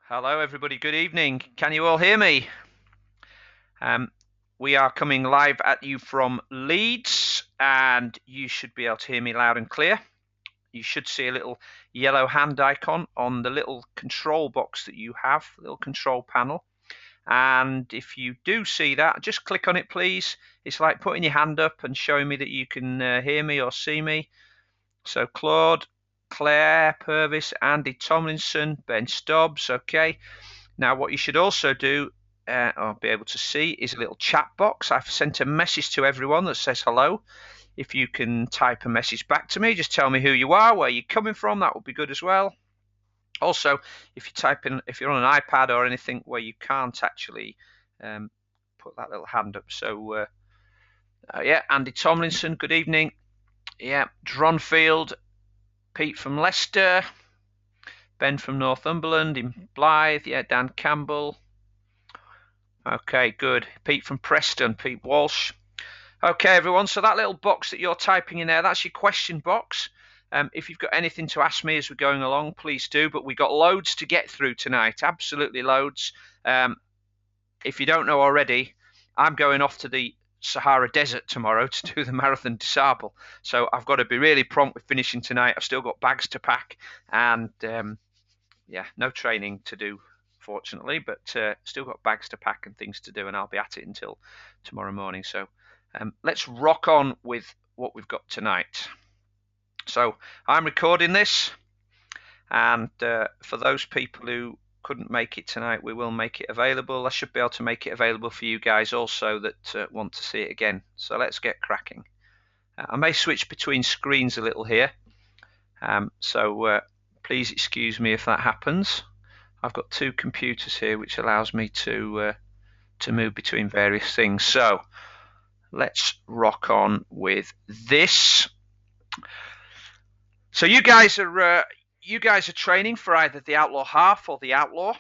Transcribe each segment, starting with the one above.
Hello, everybody. Good evening. Can you all hear me? Um, we are coming live at you from Leeds, and you should be able to hear me loud and clear. You should see a little yellow hand icon on the little control box that you have, little control panel. And if you do see that, just click on it, please. It's like putting your hand up and showing me that you can hear me or see me. So Claude, Claire Purvis, Andy Tomlinson, Ben Stubbs. Okay. Now, what you should also do, or be able to see, is a little chat box. I've sent a message to everyone that says hello. If you can type a message back to me, just tell me who you are, where you're coming from. That would be good as well. Also, if you're on an iPad or anything where you can't actually put that little hand up. So, yeah, Andy Tomlinson, good evening. Yeah, Dronfield, Pete from Leicester, Ben from Northumberland, in Blythe, yeah, Dan Campbell. Okay, good. Pete from Preston, Pete Walsh. Okay, everyone, so that little box that you're typing in there, that's your question box. If you've got anything to ask me as we're going along, please do. But we've got loads to get through tonight, absolutely loads. If you don't know already, I'm going off to the Sahara Desert tomorrow to do the Marathon des Sables. So I've got to be really prompt with finishing tonight. I've still got bags to pack and, yeah, no training to do, fortunately, but still got bags to pack and things to do, and I'll be at it until tomorrow morning. So let's rock on with what we've got tonight. So I'm recording this, and for those people who couldn't make it tonight, we will make it available. I should be able to make it available for you guys also that want to see it again. So let's get cracking. I may switch between screens a little here, so please excuse me if that happens. I've got two computers here, which allows me to move between various things. So let's rock on with this. So you guys are training for either the Outlaw Half or the Outlaw.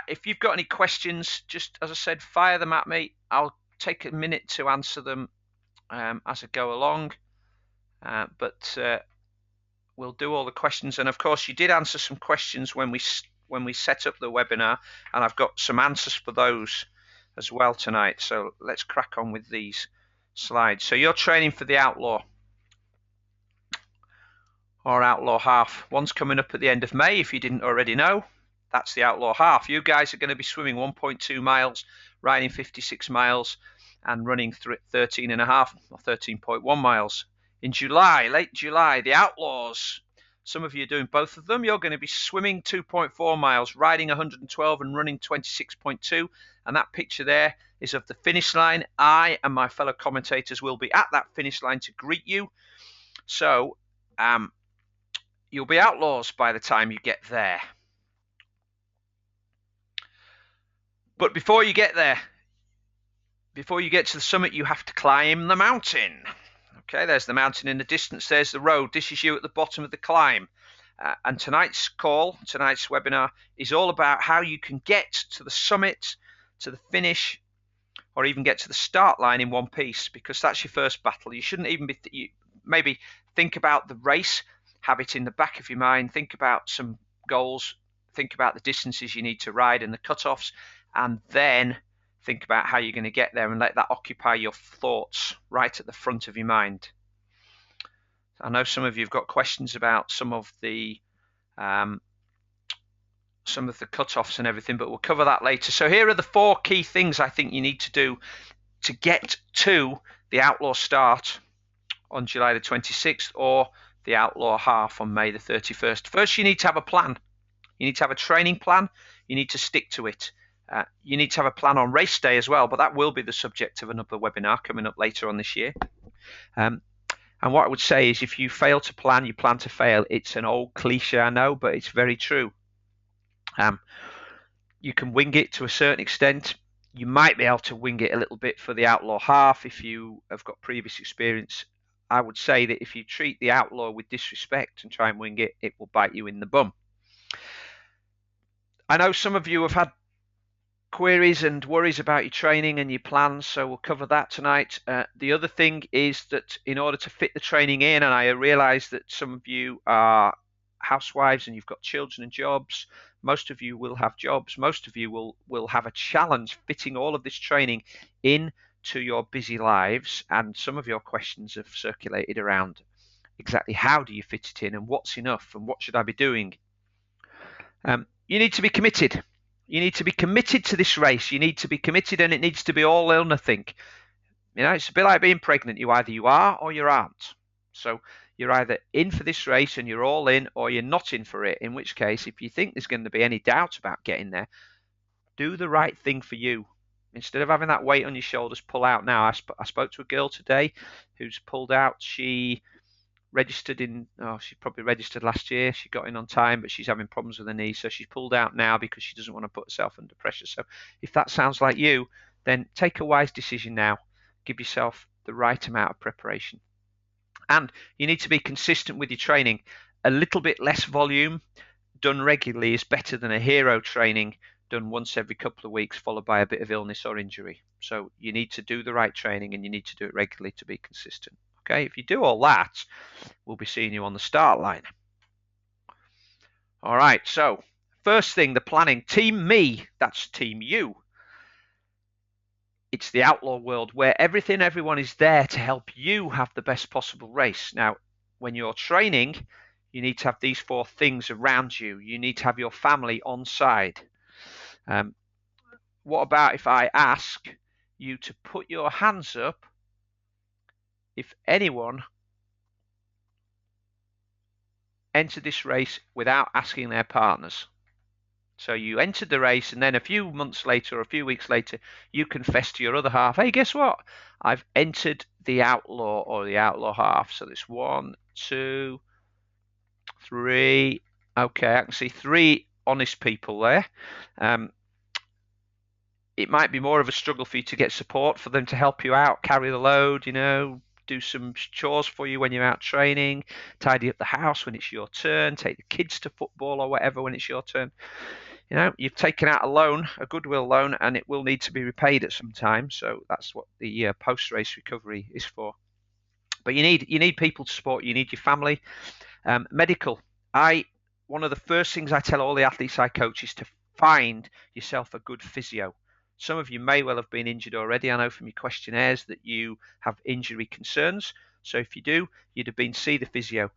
If you've got any questions, just as I said, fire them at me. I'll take a minute to answer them as I go along. But we'll do all the questions. And of course, you did answer some questions when we set up the webinar, and I've got some answers for those as well tonight. So let's crack on with these slides. So you're training for the Outlaw or Outlaw Half. One's coming up at the end of May, if you didn't already know. That's the Outlaw Half. You guys are going to be swimming 1.2 miles, riding 56 miles, and running 13.5 or 13.1 miles. In July, late July, the Outlaws. Some of you are doing both of them. You're going to be swimming 2.4 miles, riding 112 and running 26.2. And that picture there is of the finish line. I and my fellow commentators will be at that finish line to greet you. So you'll be outlaws by the time you get there. But before you get there, before you get to the summit, you have to climb the mountain. Okay, there's the mountain in the distance. There's the road. This is you at the bottom of the climb. And tonight's webinar is all about how you can get to the summit, to the finish, or even get to the start line in one piece, because that's your first battle. You shouldn't even be, maybe think about the race, have it in the back of your mind, think about some goals, think about the distances you need to ride and the cutoffs, and then think about how you're going to get there and let that occupy your thoughts right at the front of your mind. I know some of you have got questions about some of the cutoffs and everything, but we'll cover that later. So here are the 4 key things I think you need to do to get to the Outlaw start on July the 26th or the Outlaw Half on May the 31st. First, you need to have a plan. You need to have a training plan. You need to stick to it. You need to have a plan on race day as well, but that will be the subject of another webinar coming up later on this year. And what I would say is, if you fail to plan, you plan to fail. It's an old cliche, I know, but it's very true. You can wing it to a certain extent. You might be able to wing it a little bit for the Outlaw Half if you have got previous experience. I would say that if you treat the Outlaw with disrespect and try and wing it, it will bite you in the bum. I know some of you have had queries and worries about your training and your plans, so we'll cover that tonight. The other thing is that in order to fit the training in, and I realize that some of you are housewives and you've got children and jobs. Most of you will have jobs. Most of you will have a challenge fitting all of this training in to your busy lives. And some of your questions have circulated around exactly how do you fit it in and what's enough and what should I be doing. You need to be committed. You need to be committed to this race. You need to be committed, and it needs to be all or nothing. It's a bit like being pregnant. Either you are or you aren't. So you're either in for this race and you're all in, or you're not in for it. In which case, if you think there's going to be any doubt about getting there, do the right thing for you. Instead of having that weight on your shoulders, pull out now. I spoke to a girl today who's pulled out. She registered she probably registered last year. She got in on time, but she's having problems with her knee, so she's pulled out now because she doesn't want to put herself under pressure. So if that sounds like you, then take a wise decision now. Give yourself the right amount of preparation. And you need to be consistent with your training. A little bit less volume done regularly is better than a hero training done once every couple of weeks followed by a bit of illness or injury. So you need to do the right training and you need to do it regularly to be consistent. Okay, if you do all that, we'll be seeing you on the start line. All right, so first thing, the planning. Team me, that's team you. It's the outlaw world where everyone is there to help you have the best possible race. Now, when you're training, you need to have these 4 things around you. You need to have your family on side. What about if I ask you to put your hands up if anyone entered this race without asking their partners? So you entered the race, and then a few months later or a few weeks later, you confess to your other half, hey, guess what? I've entered the outlaw or the outlaw half. So there's 1, 2, 3. Okay, I can see 3 honest people there. It might be more of a struggle for you to get support for them to help you out, carry the load, do some chores for you when you're out training, tidy up the house when it's your turn, take the kids to football or whatever when it's your turn. You've taken out a loan, a goodwill loan, and it will need to be repaid at some time. So that's what the post-race recovery is for. But you need people to support you. You need your family. Medical. One of the first things I tell all the athletes I coach is to find yourself a good physio. Some of you may well have been injured already. I know from your questionnaires that you have injury concerns. So if you do, you'd have been to see the physio.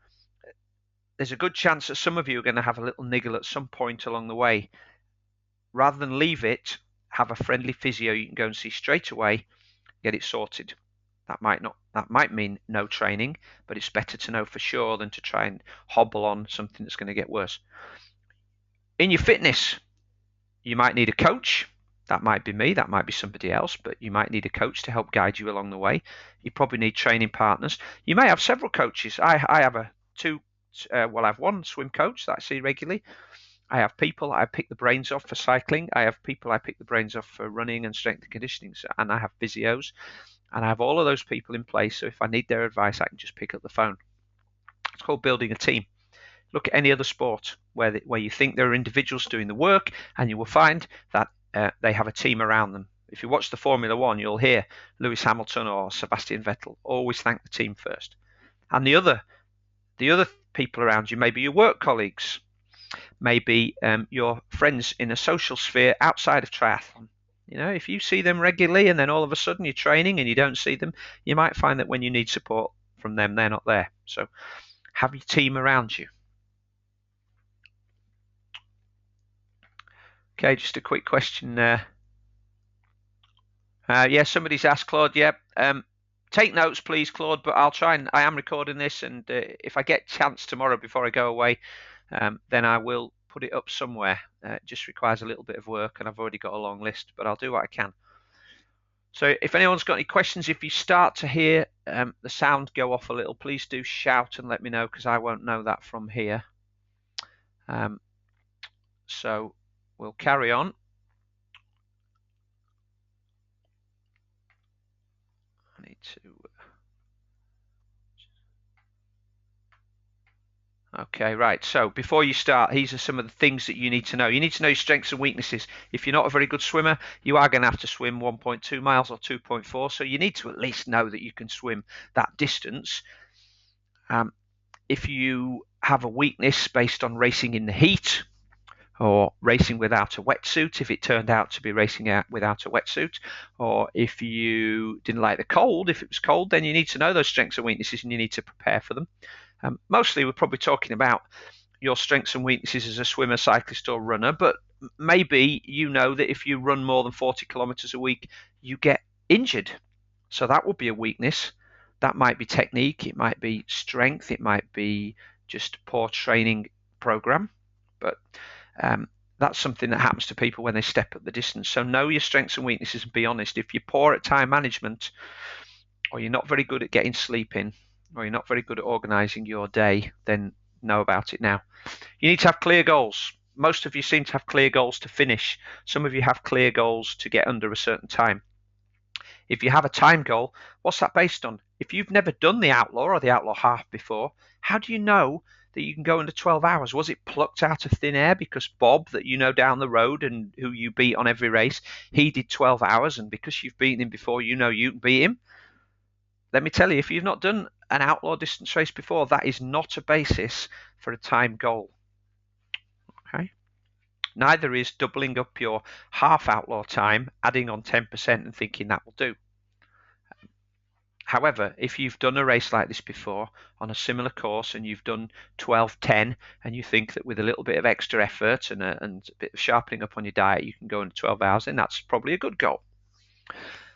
There's a good chance that some of you are going to have a little niggle at some point along the way. Rather than leave it, have a friendly physio you can go and see straight away, get it sorted. That might mean no training, but it's better to know for sure than to try and hobble on something that's going to get worse. In your fitness, you might need a coach. That might be me, that might be somebody else, but you might need a coach to help guide you along the way. You probably need training partners. You may have several coaches. I have I have 1 swim coach that I see regularly. I have people I pick the brains off for cycling. I have people I pick the brains off for running and strength and conditioning. And I have physios. And I have all of those people in place. So if I need their advice, I can just pick up the phone. It's called building a team. Look at any other sport where you think there are individuals doing the work, and you will find that they have a team around them. If you watch the Formula One, you'll hear Lewis Hamilton or Sebastian Vettel always thank the team first. And the other people around you, maybe your work colleagues, maybe your friends in a social sphere outside of triathlon. If you see them regularly and then all of a sudden you're training and you don't see them, you might find that when you need support from them, they're not there. So have your team around you. Okay, just a quick question there. Yeah, somebody's asked, Claude, take notes, please, Claude, but I am recording this, and if I get a chance tomorrow before I go away, then I will put it up somewhere. It just requires a little bit of work, and I've already got a long list, but I'll do what I can. So if anyone's got any questions, if you start to hear the sound go off a little, please do shout and let me know, because I won't know that from here. So we'll carry on. I need to... Okay, right. So before you start, these are some of the things that you need to know. You need to know your strengths and weaknesses. If you're not a very good swimmer, you are going to have to swim 1.2 miles or 2.4. So you need to at least know that you can swim that distance. If you have a weakness based on racing in the heat or racing without a wetsuit, if it turned out to be racing out without a wetsuit, or if you didn't like the cold, if it was cold, then you need to know those strengths and weaknesses and you need to prepare for them. Mostly we're probably talking about your strengths and weaknesses as a swimmer, cyclist, or runner, but maybe you know that if you run more than 40 kilometers a week, you get injured. So that would be a weakness. That might be technique, it might be strength, it might be just poor training program. But that's something that happens to people when they step up the distance. So know your strengths and weaknesses and be honest. If you're poor at time management, or you're not very good at getting sleep in, or you're not very good at organising your day, then know about it now. You need to have clear goals. Most of you seem to have clear goals to finish. Some of you have clear goals to get under a certain time. If you have a time goal, what's that based on? If you've never done the Outlaw or the Outlaw half before, how do you know that you can go under 12 hours? Was it plucked out of thin air because Bob, that you know down the road and who you beat on every race, he did 12 hours, and because you've beaten him before, you know you can beat him? Let me tell you, if you've not done an Outlaw distance race before, that is not a basis for a time goal. Okay. Neither is doubling up your half Outlaw time, adding on 10% and thinking that will do. However, if you've done a race like this before on a similar course and you've done 12:10 and you think that with a little bit of extra effort and a bit of sharpening up on your diet you can go into 12 hours, then that's probably a good goal.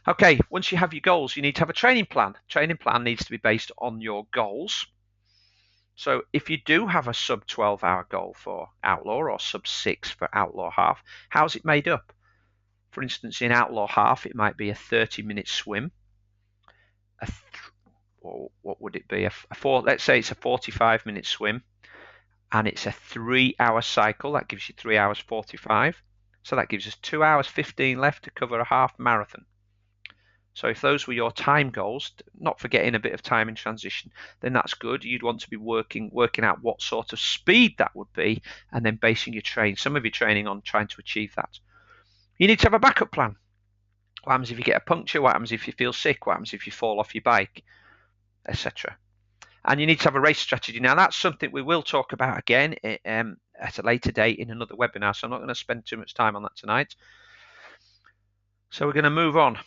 Okay, once you have your goals, you need to have a training plan. Training plan needs to be based on your goals. So if you do have a sub 12-hour goal for Outlaw or sub 6 for Outlaw half, how's it made up? For instance, in Outlaw half, it might be a 30-minute swim. Or what would it be? Let's say it's a 45-minute swim, and it's a 3-hour cycle. That gives you 3 hours 45. So that gives us 2 hours 15 left to cover a half marathon. So if those were your time goals, not forgetting a bit of time in transition, then that's good. You'd want to be working out what sort of speed that would be, and then basing your some of your training on trying to achieve that. You need to have a backup plan. What happens if you get a puncture? What happens if you feel sick? What happens if you fall off your bike? Etc. And you need to have a race strategy. Now, that's something we will talk about again at a later date in another webinar, so I'm not going to spend too much time on that tonight. So we're going to move on.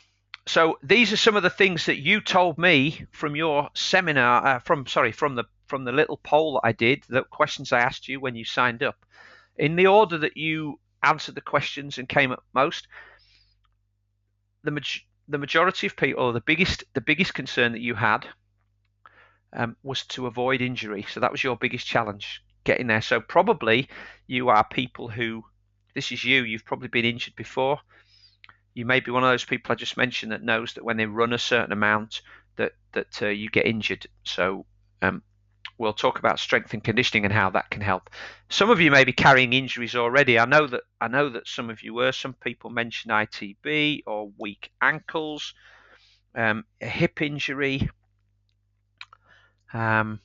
So these are some of the things that you told me from your seminar, from the little poll that I did, the questions I asked you when you signed up. In the order that you answered the questions and came up most, the majority of people, or the biggest concern that you had was to avoid injury. So that was your biggest challenge, getting there. So probably you are people who, this is you've probably been injured before. You may be one of those people I just mentioned that knows that when they run a certain amount that you get injured. So we'll talk about strength and conditioning and how that can help. Some of you may be carrying injuries already. I know that some of you were. Some people mentioned ITB or weak ankles, a hip injury. Where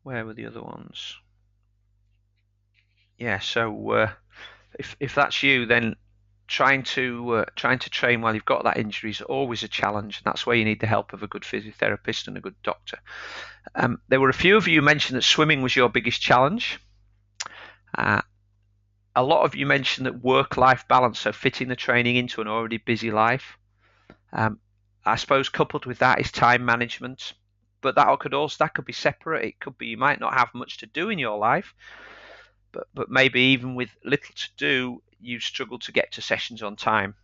were the other ones? Yeah. So if that's you, then trying to train while you've got that injury is always a challenge, and that's where you need the help of a good physiotherapist and a good doctor. There were a few of you who mentioned that swimming was your biggest challenge. A lot of you mentioned that work-life balance, so fitting the training into an already busy life. I suppose coupled with that is time management, but that could be separate. It could be you might not have much to do in your life, but maybe even with little to do, you struggle to get to sessions on time.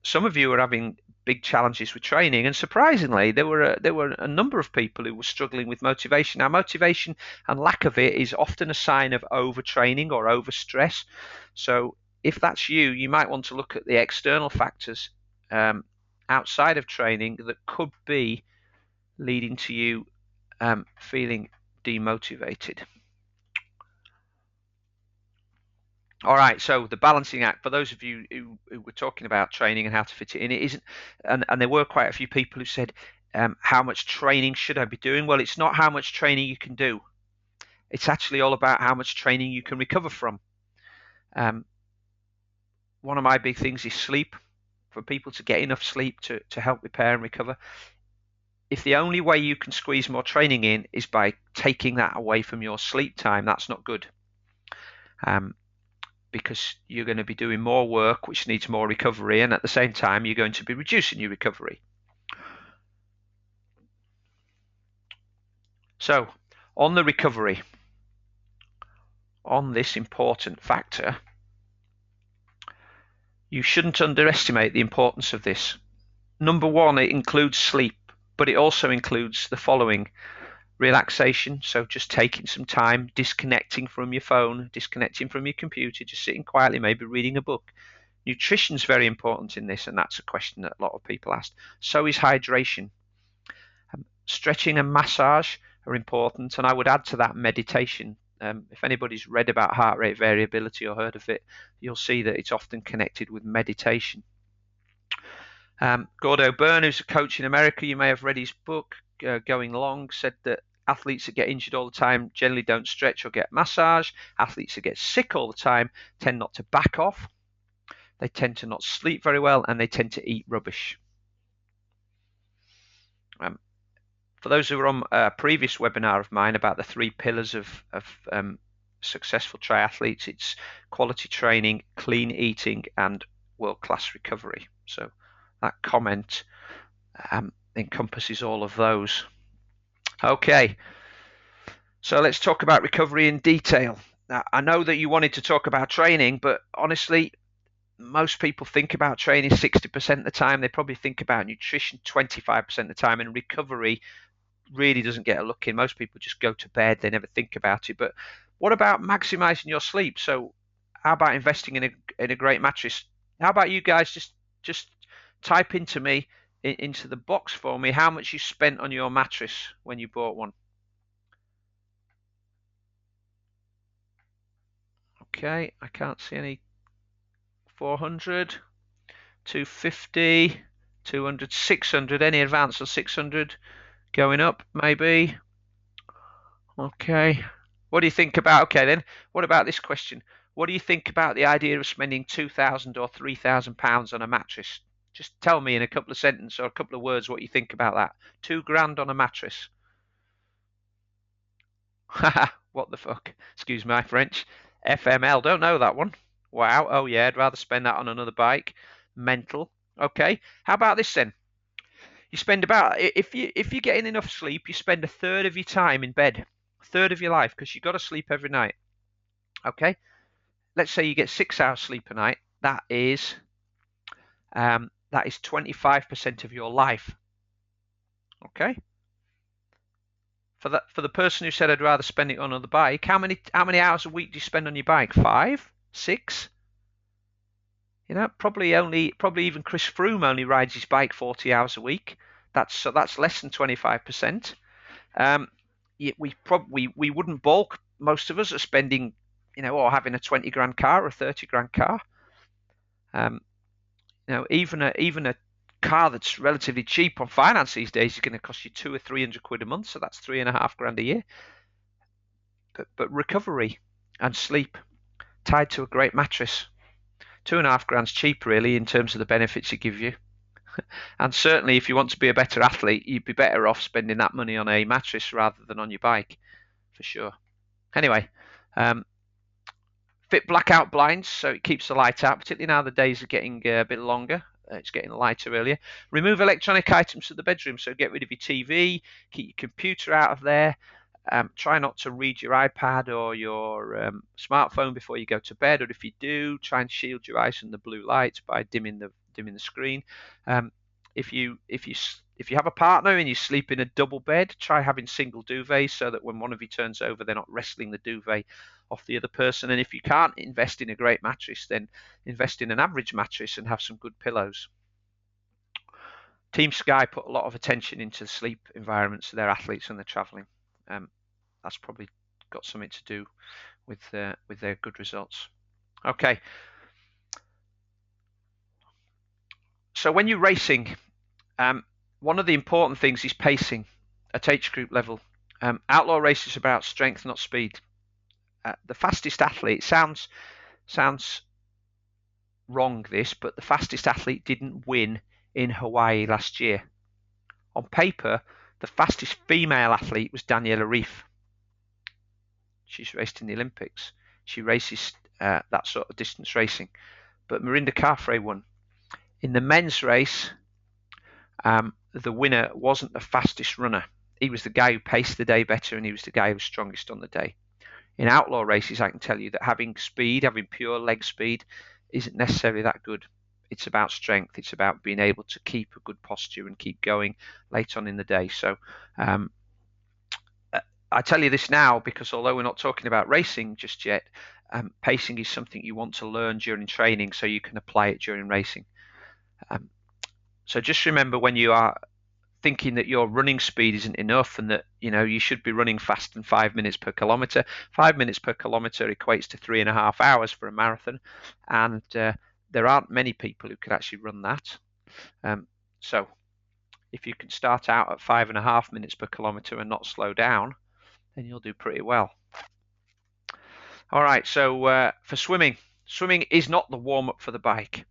Some of you are having big challenges with training, and surprisingly, there were a number of people who were struggling with motivation. Now, motivation and lack of it is often a sign of overtraining or overstress. So, if that's you, you might want to look at the external factors outside of training that could be leading to you feeling demotivated. All right, so the balancing act, for those of you who were talking about training and how to fit it in, it isn't, and there were quite a few people who said, how much training should I be doing? Well, it's not how much training you can do. It's actually all about how much training you can recover from. One of my big things is sleep, for people to get enough sleep to help repair and recover. if the only way you can squeeze more training in is by taking that away from your sleep time, that's not good. Because you're going to be doing more work, which needs more recovery, and at the same time, you're going to be reducing your recovery. So, on the recovery, on this important factor, you shouldn't underestimate the importance of this. Number one, it includes sleep, but it also includes the following: relaxation, so just taking some time, disconnecting from your phone, disconnecting from your computer, just sitting quietly, maybe reading a book. Nutrition is very important in this, and that's a question that a lot of people ask. So is hydration. Stretching and massage are important, and I would add to that meditation. If anybody's read about heart rate variability or heard of it, you'll see that it's often connected with meditation. Gordo Byrne, who's a coach in America, you may have read his book, Going Long, said that athletes that get injured all the time generally don't stretch or get massage. Athletes that get sick all the time tend not to back off. They tend to not sleep very well, and they tend to eat rubbish. For those who were on a previous webinar of mine about the 3 pillars of successful triathletes, it's quality training, clean eating, and world-class recovery. So that comment encompasses all of those. Okay, so let's talk about recovery in detail. Now, I know that you wanted to talk about training, but honestly, most people think about training 60% of the time. They probably think about nutrition 25% of the time, and recovery really doesn't get a look in. Most people just go to bed, they never think about it. But what about maximizing your sleep? So how about investing in a great mattress? How about you guys just type into me into the box for me how much you spent on your mattress when you bought one. Okay, I can't see any. 400, 250, 200, 600. Any advance on 600? Going up, maybe. Okay. What do you think about? Okay, then. What about this question? What do you think about the idea of spending £2,000 or £3,000 on a mattress? Just tell me in a couple of sentences or a couple of words what you think about that. £2,000 on a mattress. What the fuck? Excuse my French. FML. Don't know that one. Wow. Oh yeah, I'd rather spend that on another bike. Mental. Okay. How about this then? You spend about, if you're getting enough sleep, you spend a third of your time in bed, a third of your life, because you've got to sleep every night. Okay. Let's say you get 6 hours sleep a night. That is 25% of your life. Okay. For the person who said I'd rather spend it on another bike, how many hours a week do you spend on your bike? 5, 6? You know, probably even Chris Froome only rides his bike 40 hours a week. That's less than 25%. We wouldn't bulk. Most of us are spending, or having a 20 grand car or a 30 grand car. Even a car that's relatively cheap on finance these days is going to cost you 200 or 300 quid a month. So that's £3.5 grand a year. But recovery and sleep tied to a great mattress. 2.5 grand's cheap, really, in terms of the benefits it gives you. And certainly, if you want to be a better athlete, you'd be better off spending that money on a mattress rather than on your bike, for sure. Anyway, fit blackout blinds, so it keeps the light out, particularly now the days are getting a bit longer. It's getting lighter earlier. Remove electronic items from the bedroom, so get rid of your TV, keep your computer out of there. Try not to read your iPad or your smartphone before you go to bed, or if you do, try and shield your eyes from the blue light by dimming the screen. If you have a partner and you sleep in a double bed, try having single duvets so that when one of you turns over, they're not wrestling the duvet off the other person. And if you can't invest in a great mattress, then invest in an average mattress and have some good pillows. Team Sky put a lot of attention into the sleep environments of their athletes when they're traveling. That's probably got something to do with their good results. Okay. So when you're racing, one of the important things is pacing at age group level. Outlaw race is about strength, not speed. The fastest athlete sounds wrong, but the fastest athlete didn't win in Hawaii last year. On paper, The fastest female athlete was Daniela Reef. She's raced in the Olympics. She races that sort of distance racing. But Mirinda Carfrae won. In the men's race, the winner wasn't the fastest runner. He was the guy who paced the day better, and he was the guy who was strongest on the day. In outlaw races, I can tell you that having speed, having pure leg speed, isn't necessarily that good. It's about strength. It's about being able to keep a good posture and keep going late on in the day. So I tell you this now because although we're not talking about racing just yet, pacing is something you want to learn during training so you can apply it during racing. So just remember when you are thinking that your running speed isn't enough and that you should be running faster than 5 minutes per kilometre. 5 minutes per kilometre equates to 3.5 hours for a marathon, and there aren't many people who could actually run that. So if you can start out at 5.5 minutes per kilometre and not slow down, then you'll do pretty well. All right, so for swimming is not the warm-up for the bike.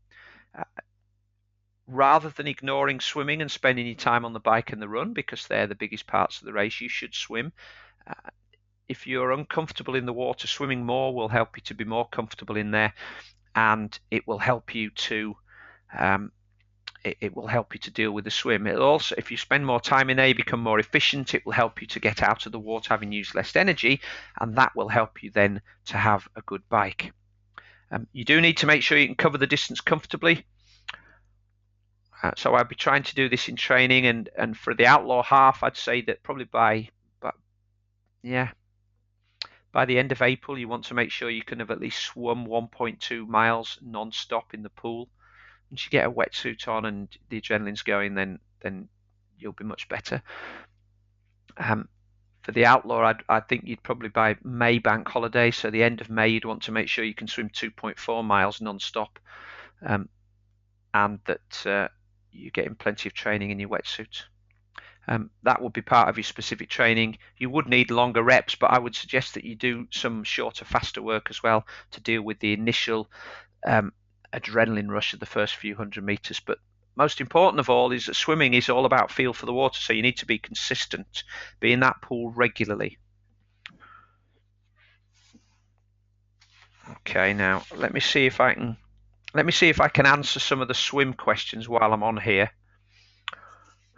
Rather than ignoring swimming and spending your time on the bike and the run, because they're the biggest parts of the race, you should swim. If you're uncomfortable in the water, swimming more will help you to be more comfortable in there, and it will help you to deal with the swim. It'll also, if you spend more time in there, you become more efficient. It will help you to get out of the water having used less energy, and that will help you then to have a good bike. You do need to make sure you can cover the distance comfortably. So I'd be trying to do this in training, and for the outlaw half, I'd say that probably by the end of April, you want to make sure you can have at least swum 1.2 miles non-stop in the pool. Once you get a wetsuit on and the adrenaline's going, then you'll be much better. For the outlaw, I think you'd probably by May bank holiday, so the end of May, you'd want to make sure you can swim 2.4 miles non-stop, and that you're getting plenty of training in your wetsuit. That would be part of your specific training. You would need longer reps, but I would suggest that you do some shorter, faster work as well to deal with the initial adrenaline rush of the first few 100 meters. But most important of all is that swimming is all about feel for the water, so you need to be consistent, be in that pool regularly. Okay, now let me see if I can answer some of the swim questions while I'm on here.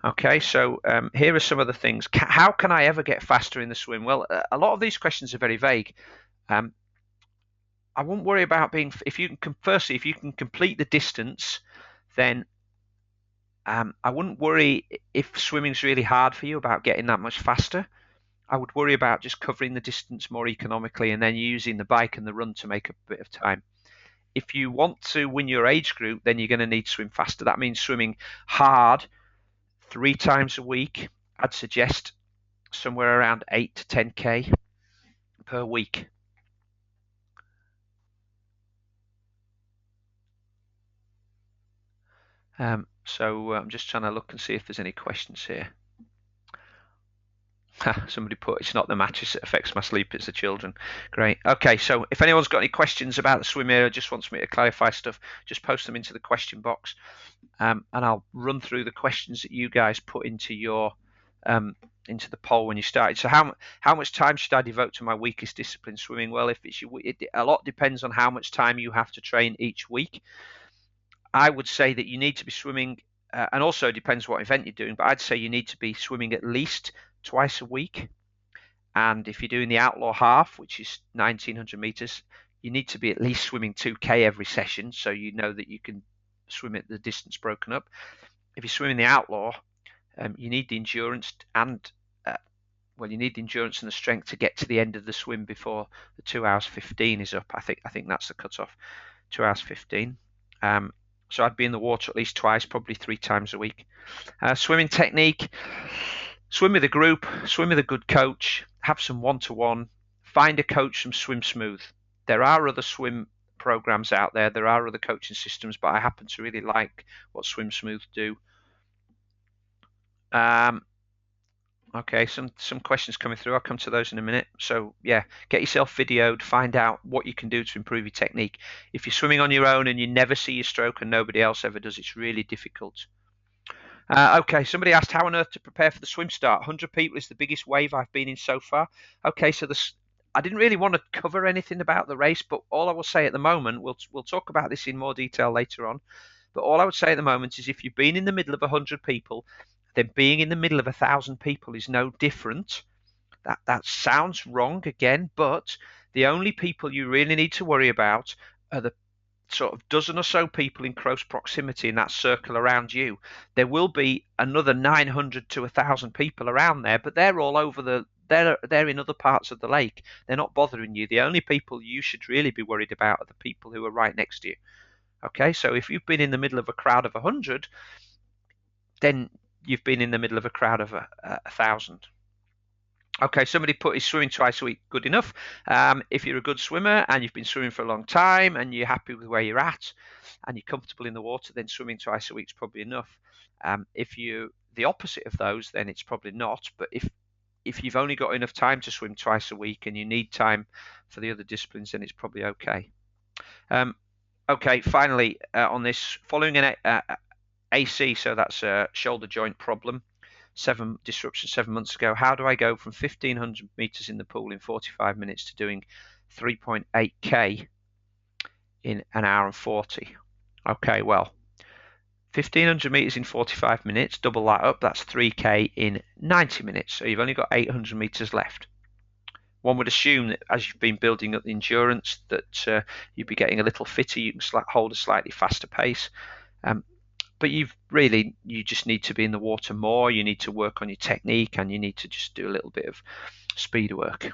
Okay, so here are some of the things. How can I ever get faster in the swim? Well, a lot of these questions are very vague. I wouldn't worry about if you can complete the distance, then I wouldn't worry if swimming's really hard for you about getting that much faster. I would worry about just covering the distance more economically and then using the bike and the run to make a bit of time. If you want to win your age group, then you're going to need to swim faster. That means swimming hard 3 times a week. I'd suggest somewhere around 8 to 10k per week. So I'm just trying to look and see if there's any questions here. Somebody put, it's not the mattress that affects my sleep, it's the children. Great. Okay, so if anyone's got any questions about the swim area, just wants me to clarify stuff, just post them into the question box, and I'll run through the questions that you guys put into your into the poll when you started. So how much time should I devote to my weakest discipline, swimming? Well, if it's a lot depends on how much time you have to train each week. I would say that you need to be swimming, and also it depends what event you're doing, but I'd say you need to be swimming at least twice a week. And if you're doing the outlaw half, which is 1900 meters, you need to be at least swimming 2k every session, so you know that you can swim at the distance broken up. If you're swimming the outlaw, you need the endurance and the strength to get to the end of the swim before the 2 hours 15 is up. I think that's the cutoff, 2 hours 15. So I'd be in the water at least twice, probably 3 times a week. Swimming technique, swim with a group, swim with a good coach, have some one-to-one, find a coach from Swim Smooth. There are other swim programs out there. There are other coaching systems, but I happen to really like what Swim Smooth do. Okay, some questions coming through. I'll come to those in a minute. So yeah, get yourself videoed, find out what you can do to improve your technique. If you're swimming on your own and you never see your stroke and nobody else ever does, it's really difficult. Okay, somebody asked how on earth to prepare for the swim start. 100 people is the biggest wave I've been in so far. Okay, so I didn't really want to cover anything about the race, but all I will say at the moment, we'll talk about this in more detail later on. But all I would say at the moment is if you've been in the middle of 100 people, then being in the middle of 1,000 people is no different. That sounds wrong again, but the only people you really need to worry about are the sort of dozen or so people in close proximity in that circle around you. There will be another 900 to 1,000 people around there, but they're all over they're in other parts of the lake. They're not bothering you. The only people you should really be worried about are the people who are right next to you. Okay, so if you've been in the middle of a crowd of 100, then you've been in the middle of a crowd of 1,000. Okay, somebody put is swimming twice a week good enough? If you're a good swimmer and you've been swimming for a long time and you're happy with where you're at and you're comfortable in the water, then swimming twice a week is probably enough. If you're the opposite of those, then it's probably not. But if you've only got enough time to swim twice a week and you need time for the other disciplines, then it's probably okay. Okay, finally on this, following an AC, so that's a shoulder joint problem, disruption 7 months ago. How do I go from 1,500 meters in the pool in 45 minutes to doing 3.8k in an hour and 40? Okay, well, 1,500 meters in 45 minutes, double that up, that's 3k in 90 minutes. So you've only got 800 meters left. One would assume that as you've been building up the endurance that you'd be getting a little fitter, you can hold a slightly faster pace. But you just need to be in the water more. You need to work on your technique, and you need to just do a little bit of speed work.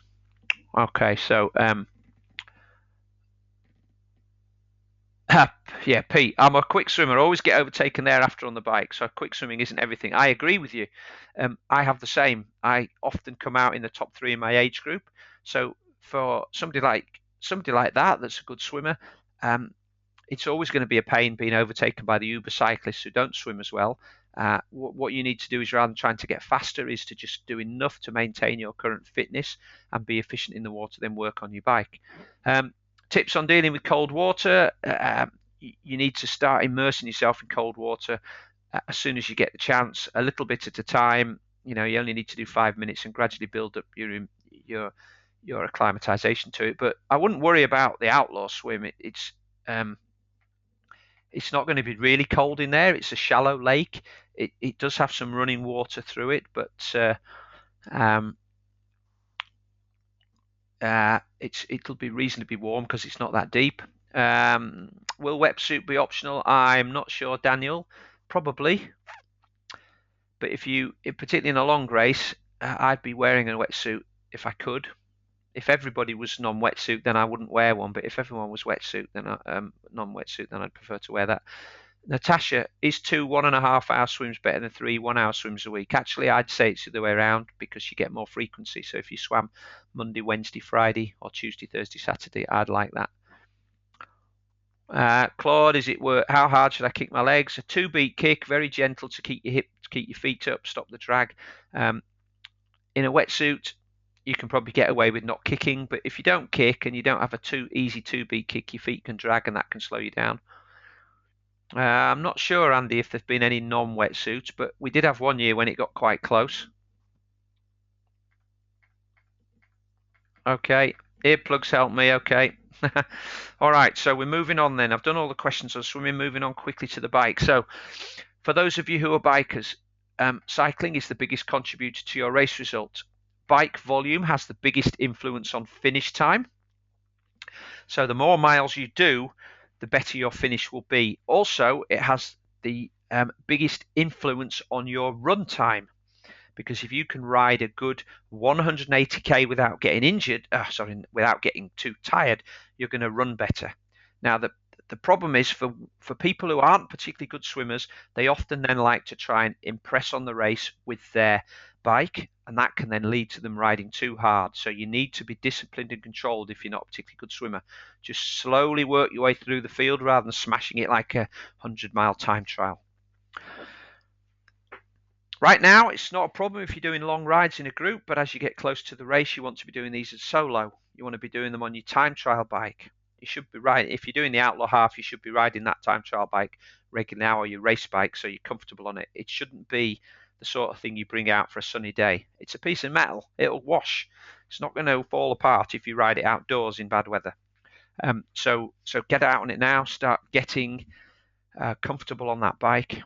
Okay, so yeah, Pete, I'm a quick swimmer. I always get overtaken thereafter on the bike, so quick swimming isn't everything. I agree with you. I have the same. I often come out in the top 3 in my age group. So for somebody like that, that's a good swimmer, it's always going to be a pain being overtaken by the Uber cyclists who don't swim as well. What you need to do is, rather than trying to get faster, is to just do enough to maintain your current fitness and be efficient in the water, then work on your bike. Tips on dealing with cold water. You need to start immersing yourself in cold water as soon as you get the chance, a little bit at a time. You only need to do 5 minutes and gradually build up your acclimatization to it. But I wouldn't worry about the Outlaw swim. It's not going to be really cold in there. It's a shallow lake. It does have some running water through it, but it'll be reasonably warm because it's not that deep. Will wetsuit be optional? I'm not sure, Daniel. Probably. But particularly in a long race, I'd be wearing a wetsuit if I could. If everybody was non-wetsuit, then I wouldn't wear one. But if everyone was wetsuit, then non-wetsuit, then I'd prefer to wear that. Natasha, is 2 1.5 hour swims better than 3 1 hour swims a week? Actually, I'd say it's the other way around because you get more frequency. So if you swam Monday, Wednesday, Friday, or Tuesday, Thursday, Saturday, I'd like that. Claude, how hard should I kick my legs? A 2-beat kick, very gentle to keep your feet up, stop the drag. In a wetsuit, you can probably get away with not kicking, but if you don't kick and you don't have a easy 2-beat kick, your feet can drag and that can slow you down. I'm not sure, Andy, if there's been any non-wetsuits, but we did have one year when it got quite close. Okay, earplugs help me. Okay. All right, so we're moving on then. I've done all the questions on swimming, moving on quickly to the bike. So for those of you who are bikers, cycling is the biggest contributor to your race result. Bike volume has the biggest influence on finish time. So the more miles you do, the better your finish will be. Also, it has the biggest influence on your run time, because if you can ride a good 180k without getting injured, without getting too tired, you're going to run better. Now, the problem is for people who aren't particularly good swimmers, they often then like to try and impress on the race with their bike, and that can then lead to them riding too hard. So you need to be disciplined and controlled if you're not a particularly good swimmer. Just slowly work your way through the field rather than smashing it like a 100-mile time trial. Right now, it's not a problem if you're doing long rides in a group, but as you get close to the race, you want to be doing these as solo. You want to be doing them on your time trial bike. You should be riding, if you're doing the Outlaw half, you should be riding that time trial bike regularly now, or your race bike, so you're comfortable on it. It shouldn't be the sort of thing you bring out for a sunny day. It's a piece of metal. It'll wash. It's not going to fall apart if you ride it outdoors in bad weather. So get out on it now. Start getting comfortable on that bike.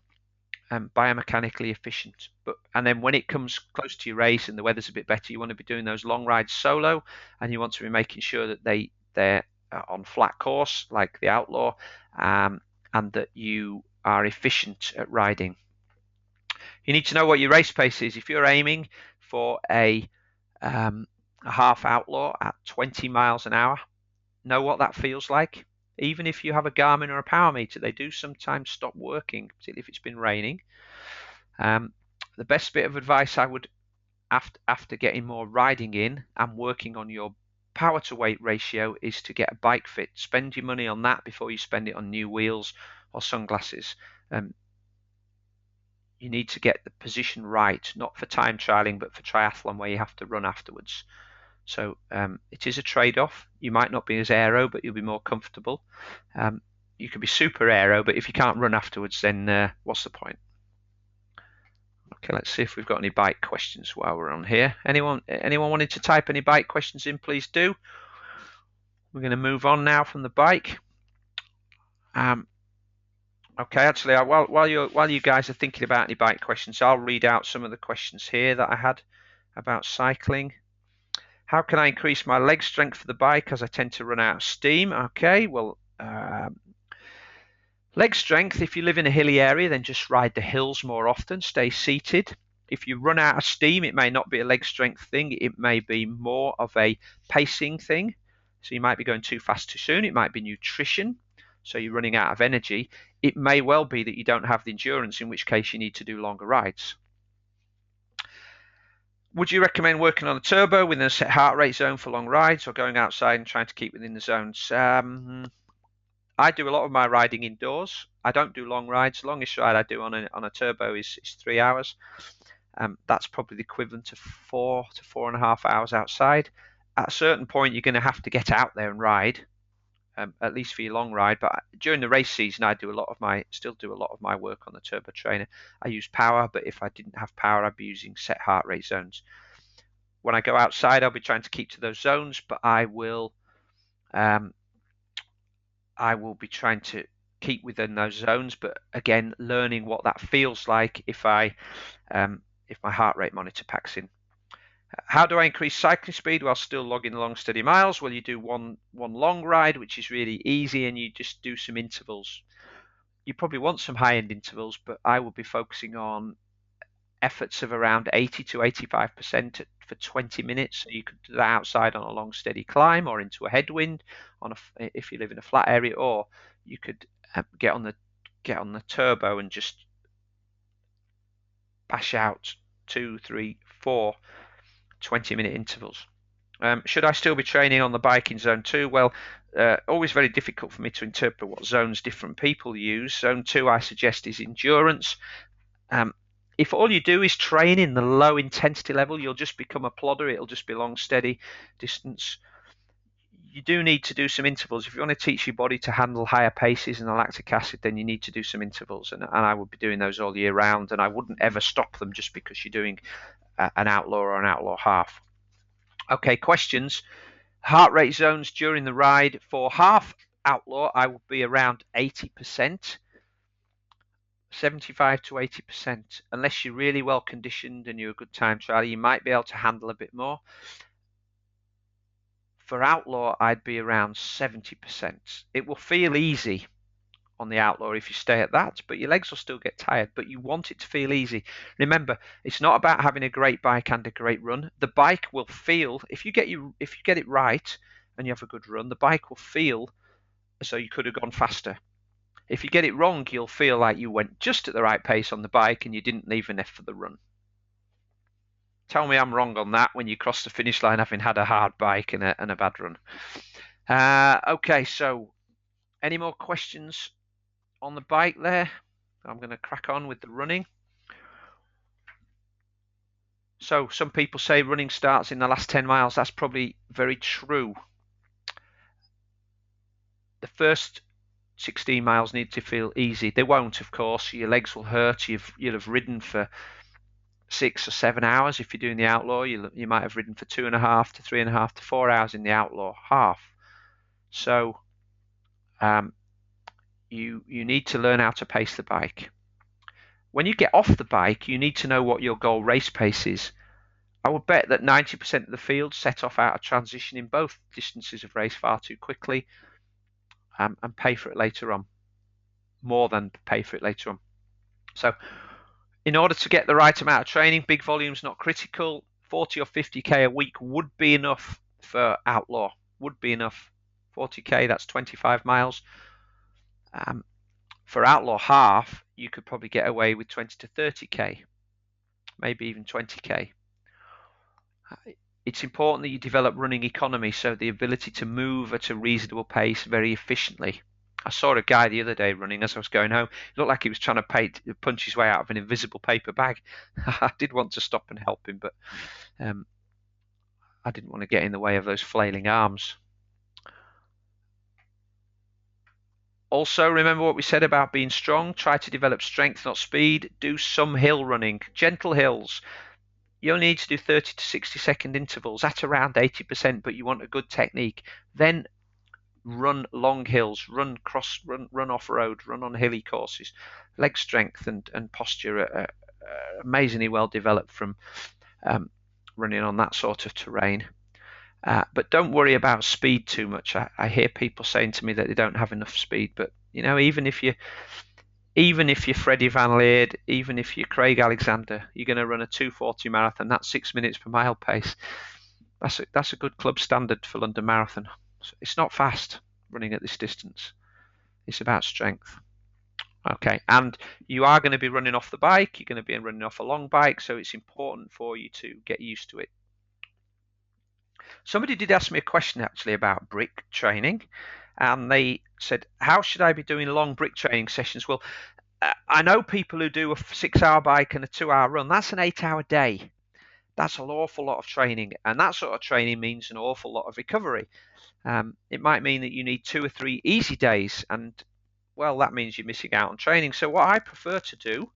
Biomechanically efficient. And then when it comes close to your race and the weather's a bit better, you want to be doing those long rides solo, and you want to be making sure that they're on flat course like the Outlaw, and that you are efficient at riding. You need to know what your race pace is. If you're aiming for a half Outlaw at 20 miles an hour, know what that feels like. Even if you have a Garmin or a power meter, they do sometimes stop working, particularly if it's been raining. The best bit of advice I would, after getting more riding in and working on your power to weight ratio, is to get a bike fit. Spend your money on that before you spend it on new wheels or sunglasses. You need to get the position right, not for time trialing, but for triathlon where you have to run afterwards. So it is a trade-off. You might not be as aero, but you'll be more comfortable. You could be super aero, but if you can't run afterwards, then what's the point? Okay, let's see if we've got any bike questions while we're on here. Anyone wanting to type any bike questions in, please do. We're going to move on now from the bike. Okay, actually, while you guys are thinking about any bike questions, I'll read out some of the questions here that I had about cycling. How can I increase my leg strength for the bike as I tend to run out of steam? Okay, well, leg strength, if you live in a hilly area, then just ride the hills more often, stay seated. If you run out of steam, it may not be a leg strength thing, it may be more of a pacing thing. So you might be going too fast too soon, it might be nutrition, so you're running out of energy. It may well be that you don't have the endurance, in which case you need to do longer rides. Would you recommend working on a turbo within a set heart rate zone for long rides, or going outside and trying to keep within the zones? I do a lot of my riding indoors. I don't do long rides. The longest ride I do on a turbo is 3 hours. That's probably the equivalent of 4 to 4.5 hours outside. At a certain point, you're going to have to get out there and ride, at least for your long ride. But during the race season, I still do a lot of my work on the turbo trainer. I use power, but if I didn't have power, I'd be using set heart rate zones. When I go outside, I'll be trying to keep to those zones, but I will be trying to keep within those zones. But again, learning what that feels like if my heart rate monitor packs in. How do I increase cycling speed while still logging long steady miles? Well, you do one long ride, which is really easy, and you just do some intervals. You probably want some high-end intervals, but I will be focusing on efforts of around 80 to 85% for 20 minutes. So you could do that outside on a long steady climb, or into a headwind if you live in a flat area, or you could get on the turbo and just bash out 2, 3, 4 20-minute intervals. Should I still be training on the bike in zone 2? Well, always very difficult for me to interpret what zones different people use. Zone 2, I suggest, is endurance. If all you do is train in the low intensity level, you'll just become a plodder. It'll just be long, steady distance. You do need to do some intervals. If you want to teach your body to handle higher paces and the lactic acid, then you need to do some intervals. And I would be doing those all year round, and I wouldn't ever stop them just because you're doing an Outlaw or an Outlaw half. Okay, questions. Heart rate zones during the ride. For half Outlaw, I would be around 80%, 75 to 80%. Unless you're really well conditioned and you're a good time trialer, you might be able to handle a bit more. For Outlaw, I'd be around 70%. It will feel easy on the Outlaw if you stay at that, but your legs will still get tired, but you want it to feel easy. Remember, it's not about having a great bike and a great run. The bike will feel, if you get it right and you have a good run, the bike will feel as though you could have gone faster. If you get it wrong, you'll feel like you went just at the right pace on the bike and you didn't leave enough for the run. Tell me I'm wrong on that when you cross the finish line having had a hard bike and a bad run. Okay, so any more questions on the bike there? I'm going to crack on with the running. So some people say running starts in the last 10 miles. That's probably very true. the first 16 miles need to feel easy. They won't, of course. Your legs will hurt. You'll have ridden for 6 or 7 hours if you're doing the Outlaw. You might have ridden for 2.5 to 3.5 to 4 hours in the Outlaw half. So you need to learn how to pace the bike. When you get off the bike, you need to know what your goal race pace is. I would bet that 90% of the field set off out of transition in both distances of race far too quickly, and pay for it later on, more than pay for it later on. So in order to get the right amount of training, big volume's not critical. 40 or 50k a week would be enough for Outlaw, would be enough. 40k, that's 25 miles. For Outlaw half, you could probably get away with 20 to 30k, maybe even 20k. It's important that you develop running economy, so the ability to move at a reasonable pace very efficiently. I saw a guy the other day running as I was going home. He looked like he was trying to punch his way out of an invisible paper bag. I did want to stop and help him, but I didn't want to get in the way of those flailing arms. Also, remember what we said about being strong. Try to develop strength, not speed. Do some hill running, gentle hills. You only need to do 30 to 60-second intervals at around 80%, but you want a good technique. Then run long hills, run off-road, run on hilly courses. Leg strength and posture are amazingly well developed from running on that sort of terrain. But don't worry about speed too much. I hear people saying to me that they don't have enough speed, but you know, even if you're Freddie Van Leerd, even if you're Craig Alexander, you're going to run a 2:40 marathon. That's 6 minutes per mile pace. That's a good club standard for London Marathon. It's not fast running at this distance. It's about strength. Okay, and you are going to be running off the bike. You're going to be running off a long bike, so it's important for you to get used to it. Somebody did ask me a question actually about brick training, and they said, how should I be doing long brick training sessions? Well, I know people who do a 6-hour bike and a 2-hour run. That's an 8-hour day. That's an awful lot of training, and that sort of training means an awful lot of recovery. It might mean that you need 2 or 3 easy days, and well, that means you're missing out on training. So what I prefer to do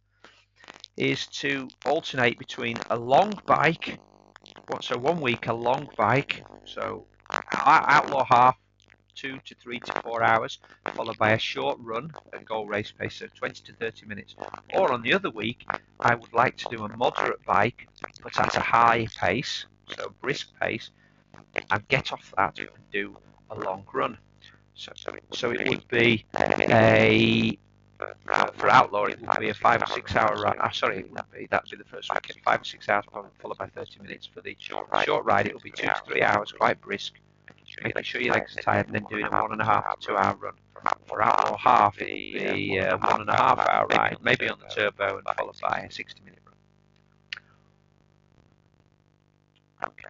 is to alternate between a long bike, so 1 week a long bike, so Outlaw half, 2 to 3 to 4 hours, followed by a short run at goal race pace, so 20 to 30 minutes. Or on the other week, I would like to do a moderate bike, but at a high pace, so brisk pace, and get off that and do a long run. So it would be for Outlaw, it would be a 5 or 6 hour ride. That'd be the first weekend, 5 or 6 hours, followed by 30 minutes. For the short ride, it will be 2 to 3 hours, quite brisk, making sure your legs are tired, and then doing a 1.5 to 2 hour run. For Outlaw half, it would be a 1.5 hour ride, maybe on the turbo, and followed by a 60-minute run.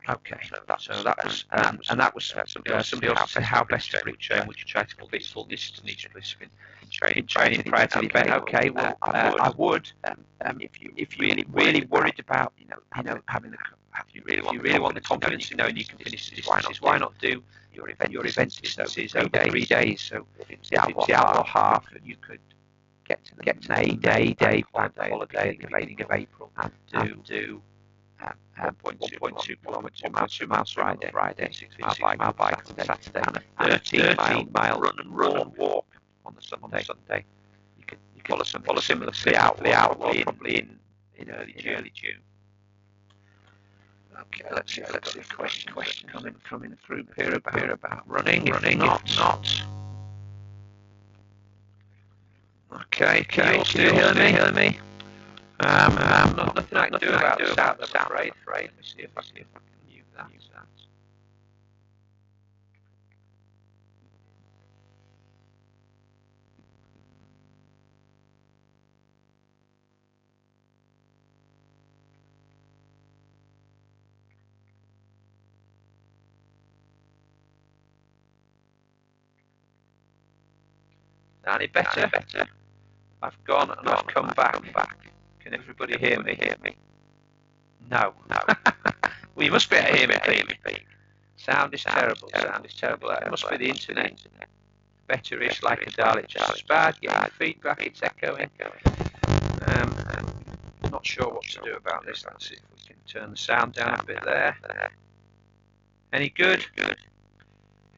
Okay. So that was somebody else said, how best to brick train? Would you try to complete full distance discipline training prior to the event? Okay, well, I would. If you're really worried about, having if you really want the confidence in knowing you can finish the distances, why not do your event distances over 3 days? So if it's the Outlaw half, you could get to an 8-day holiday at the beginning of April and do 1.2 kilometers, 2 miles Friday, 6-mile bike Saturday, and a 13-mile run and walk on the Sunday. You can follow similar to the Outlaw probably in early June. Okay, let's see a question coming through here about running. If not. Okay, can you still hear me? Nothing I can do about the sound, I'm afraid. Let me see if I can mute that. Any better? I've gone and I've come back. Can everybody hear me? No. Well, you must be able to hear me. Sound is terrible. It must be the internet. better-ish, like a dial it just as bad. Get feedback, it's echoing. Not sure what to do about this. Let's see if we can turn the sound down a bit there. Any good?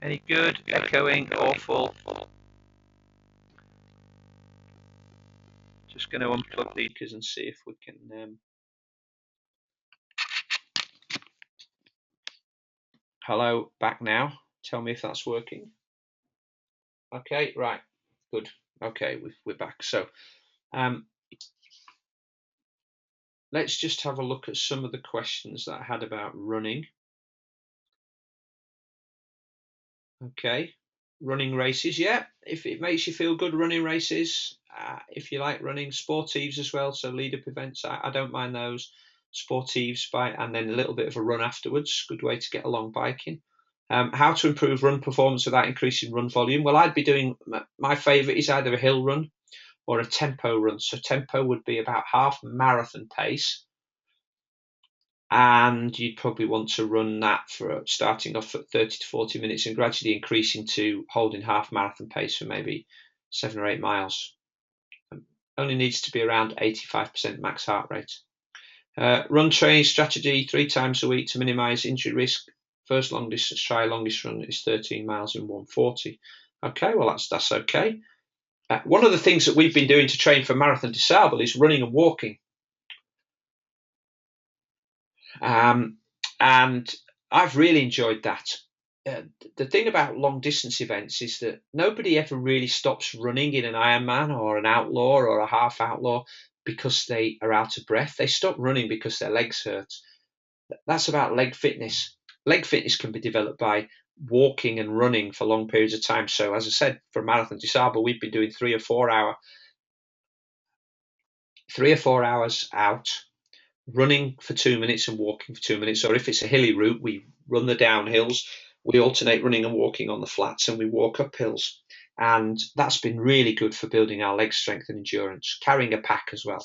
Any good? Echoing, awful. Just going to unplug these speakers and see if we can. Hello, back now. Tell me if that's working. Okay, right, good. Okay, we're back. So, let's just have a look at some of the questions that I had about running. Okay, running races, yeah. If it makes you feel good, running races. If you like running, sportives as well. So lead-up events, I don't mind those. Sportives, and then a little bit of a run afterwards. Good way to get along biking. How to improve run performance without increasing run volume? Well, I'd be doing, my favourite is either a hill run or a tempo run. So tempo would be about half marathon pace, and you'd probably want to run that for starting off at 30 to 40 minutes and gradually increasing to holding half marathon pace for maybe 7 or 8 miles. Only needs to be around 85% max heart rate. Run training strategy 3 times a week to minimize injury risk. First long distance try, longest run is 13 miles in 1:40. Okay, well that's okay. One of the things that we've been doing to train for marathon disable is running and walking. And I've really enjoyed that. The thing about long distance events is that nobody ever really stops running in an Ironman or an Outlaw or a half Outlaw because they are out of breath. They stop running because their legs hurt. That's about leg fitness. Leg fitness can be developed by walking and running for long periods of time. So as I said, for marathon disable, we've been doing 3 or 4 hours out, running for 2 minutes and walking for 2 minutes. Or if it's a hilly route, we run the downhills. We alternate running and walking on the flats, and we walk up hills. And that's been really good for building our leg strength and endurance, carrying a pack as well.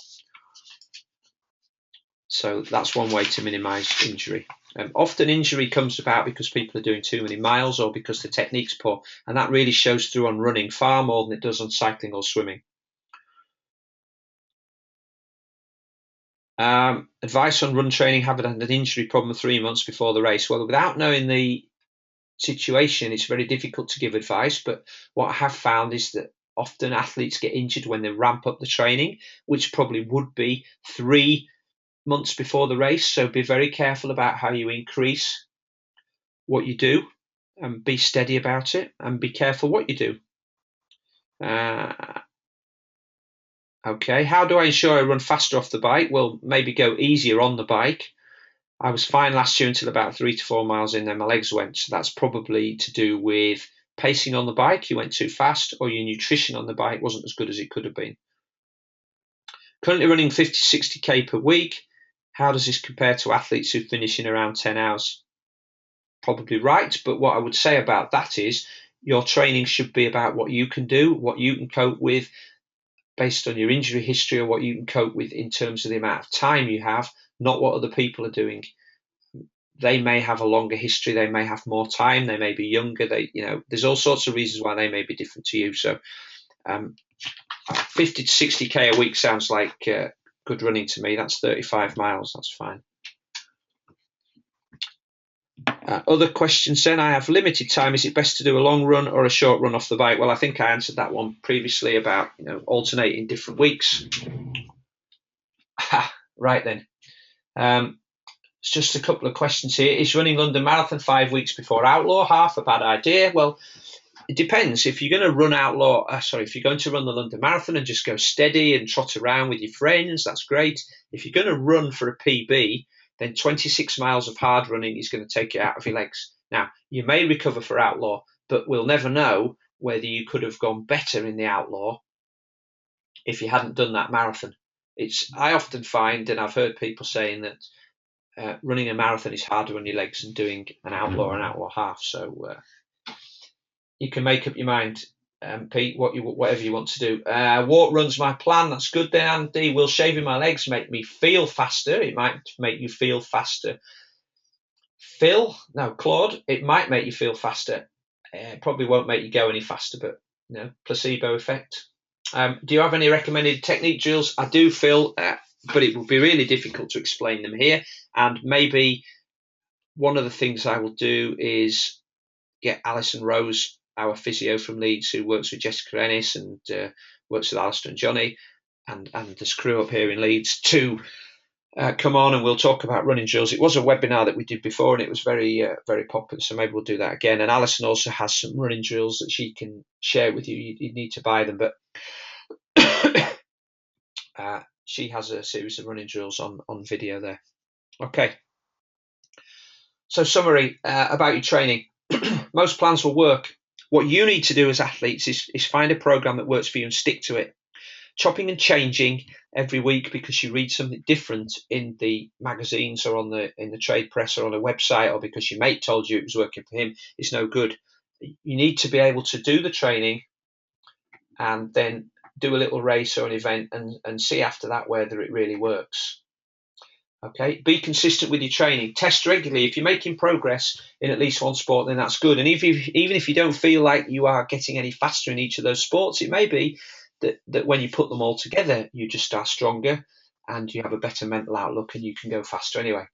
So that's one way to minimize injury. Often injury comes about because people are doing too many miles or because the technique's poor, and that really shows through on running far more than it does on cycling or swimming. Advice on run training: have an injury problem 3 months before the race. Well, without knowing the situation, it's very difficult to give advice, but what I have found is that often athletes get injured when they ramp up the training, which probably would be 3 months before the race. So be very careful about how you increase what you do, and be steady about it, and be careful what you do. Okay, how do I ensure I run faster off the bike? Well, maybe go easier on the bike. I was fine last year until about 3 to 4 miles in, then my legs went. So that's probably to do with pacing on the bike. You went too fast, or your nutrition on the bike wasn't as good as it could have been. Currently running 50, 60k per week. How does this compare to athletes who finish in around 10 hours? Probably right, but what I would say about that is your training should be about what you can do, what you can cope with based on your injury history, or what you can cope with in terms of the amount of time you have, not what other people are doing. They may have a longer history, they may have more time, they may be younger, there's all sorts of reasons why they may be different to you. So 50 to 60k a week sounds like good running to me. That's 35 miles, that's fine. Other questions then. I have limited time. Is it best to do a long run or a short run off the bike? Well, I think I answered that one previously about alternating different weeks. Right then. It's just a couple of questions here. Is running London Marathon 5 weeks before Outlaw half a bad idea? Well, it depends. If you're going to run if you're going to run the London Marathon and just go steady and trot around with your friends, that's great. If you're going to run for a PB, then 26 miles of hard running is going to take you out of your legs. Now, you may recover for Outlaw, but we'll never know whether you could have gone better in the Outlaw if you hadn't done that marathon. I often find, and I've heard people saying that running a marathon is harder on your legs than doing an Outlaw or an Outlaw half. So you can make up your mind, Pete, whatever you want to do. Walk run's my plan. That's good then, Andy. Will shaving my legs make me feel faster? It might make you feel faster. Claude, it might make you feel faster. It probably won't make you go any faster, but placebo effect. Do you have any recommended technique drills? I do, Phil, but it would be really difficult to explain them here. And maybe one of the things I will do is get Alison Rose, our physio from Leeds, who works with Jessica Ennis and works with Alistair and Johnny, and this crew up here in Leeds, to come on, and we'll talk about running drills. It was a webinar that we did before, and it was very popular, so maybe we'll do that again. And Alison also has some running drills that she can share with you. You need to buy them, but she has a series of running drills on video there. Okay. So summary about your training. Most plans will work. What you need to do as athletes is find a program that works for you and stick to it. Chopping and changing every week because you read something different in the magazines or in the trade press or on a website, or because your mate told you it was working for him, is no good. You need to be able to do the training and then do a little race or an event and see after that whether it really works. Okay, be consistent with your training. Test regularly. If you're making progress in at least one sport, then that's good. And even if you don't feel like you are getting any faster in each of those sports, it may be that when you put them all together, you just are stronger and you have a better mental outlook and you can go faster anyway.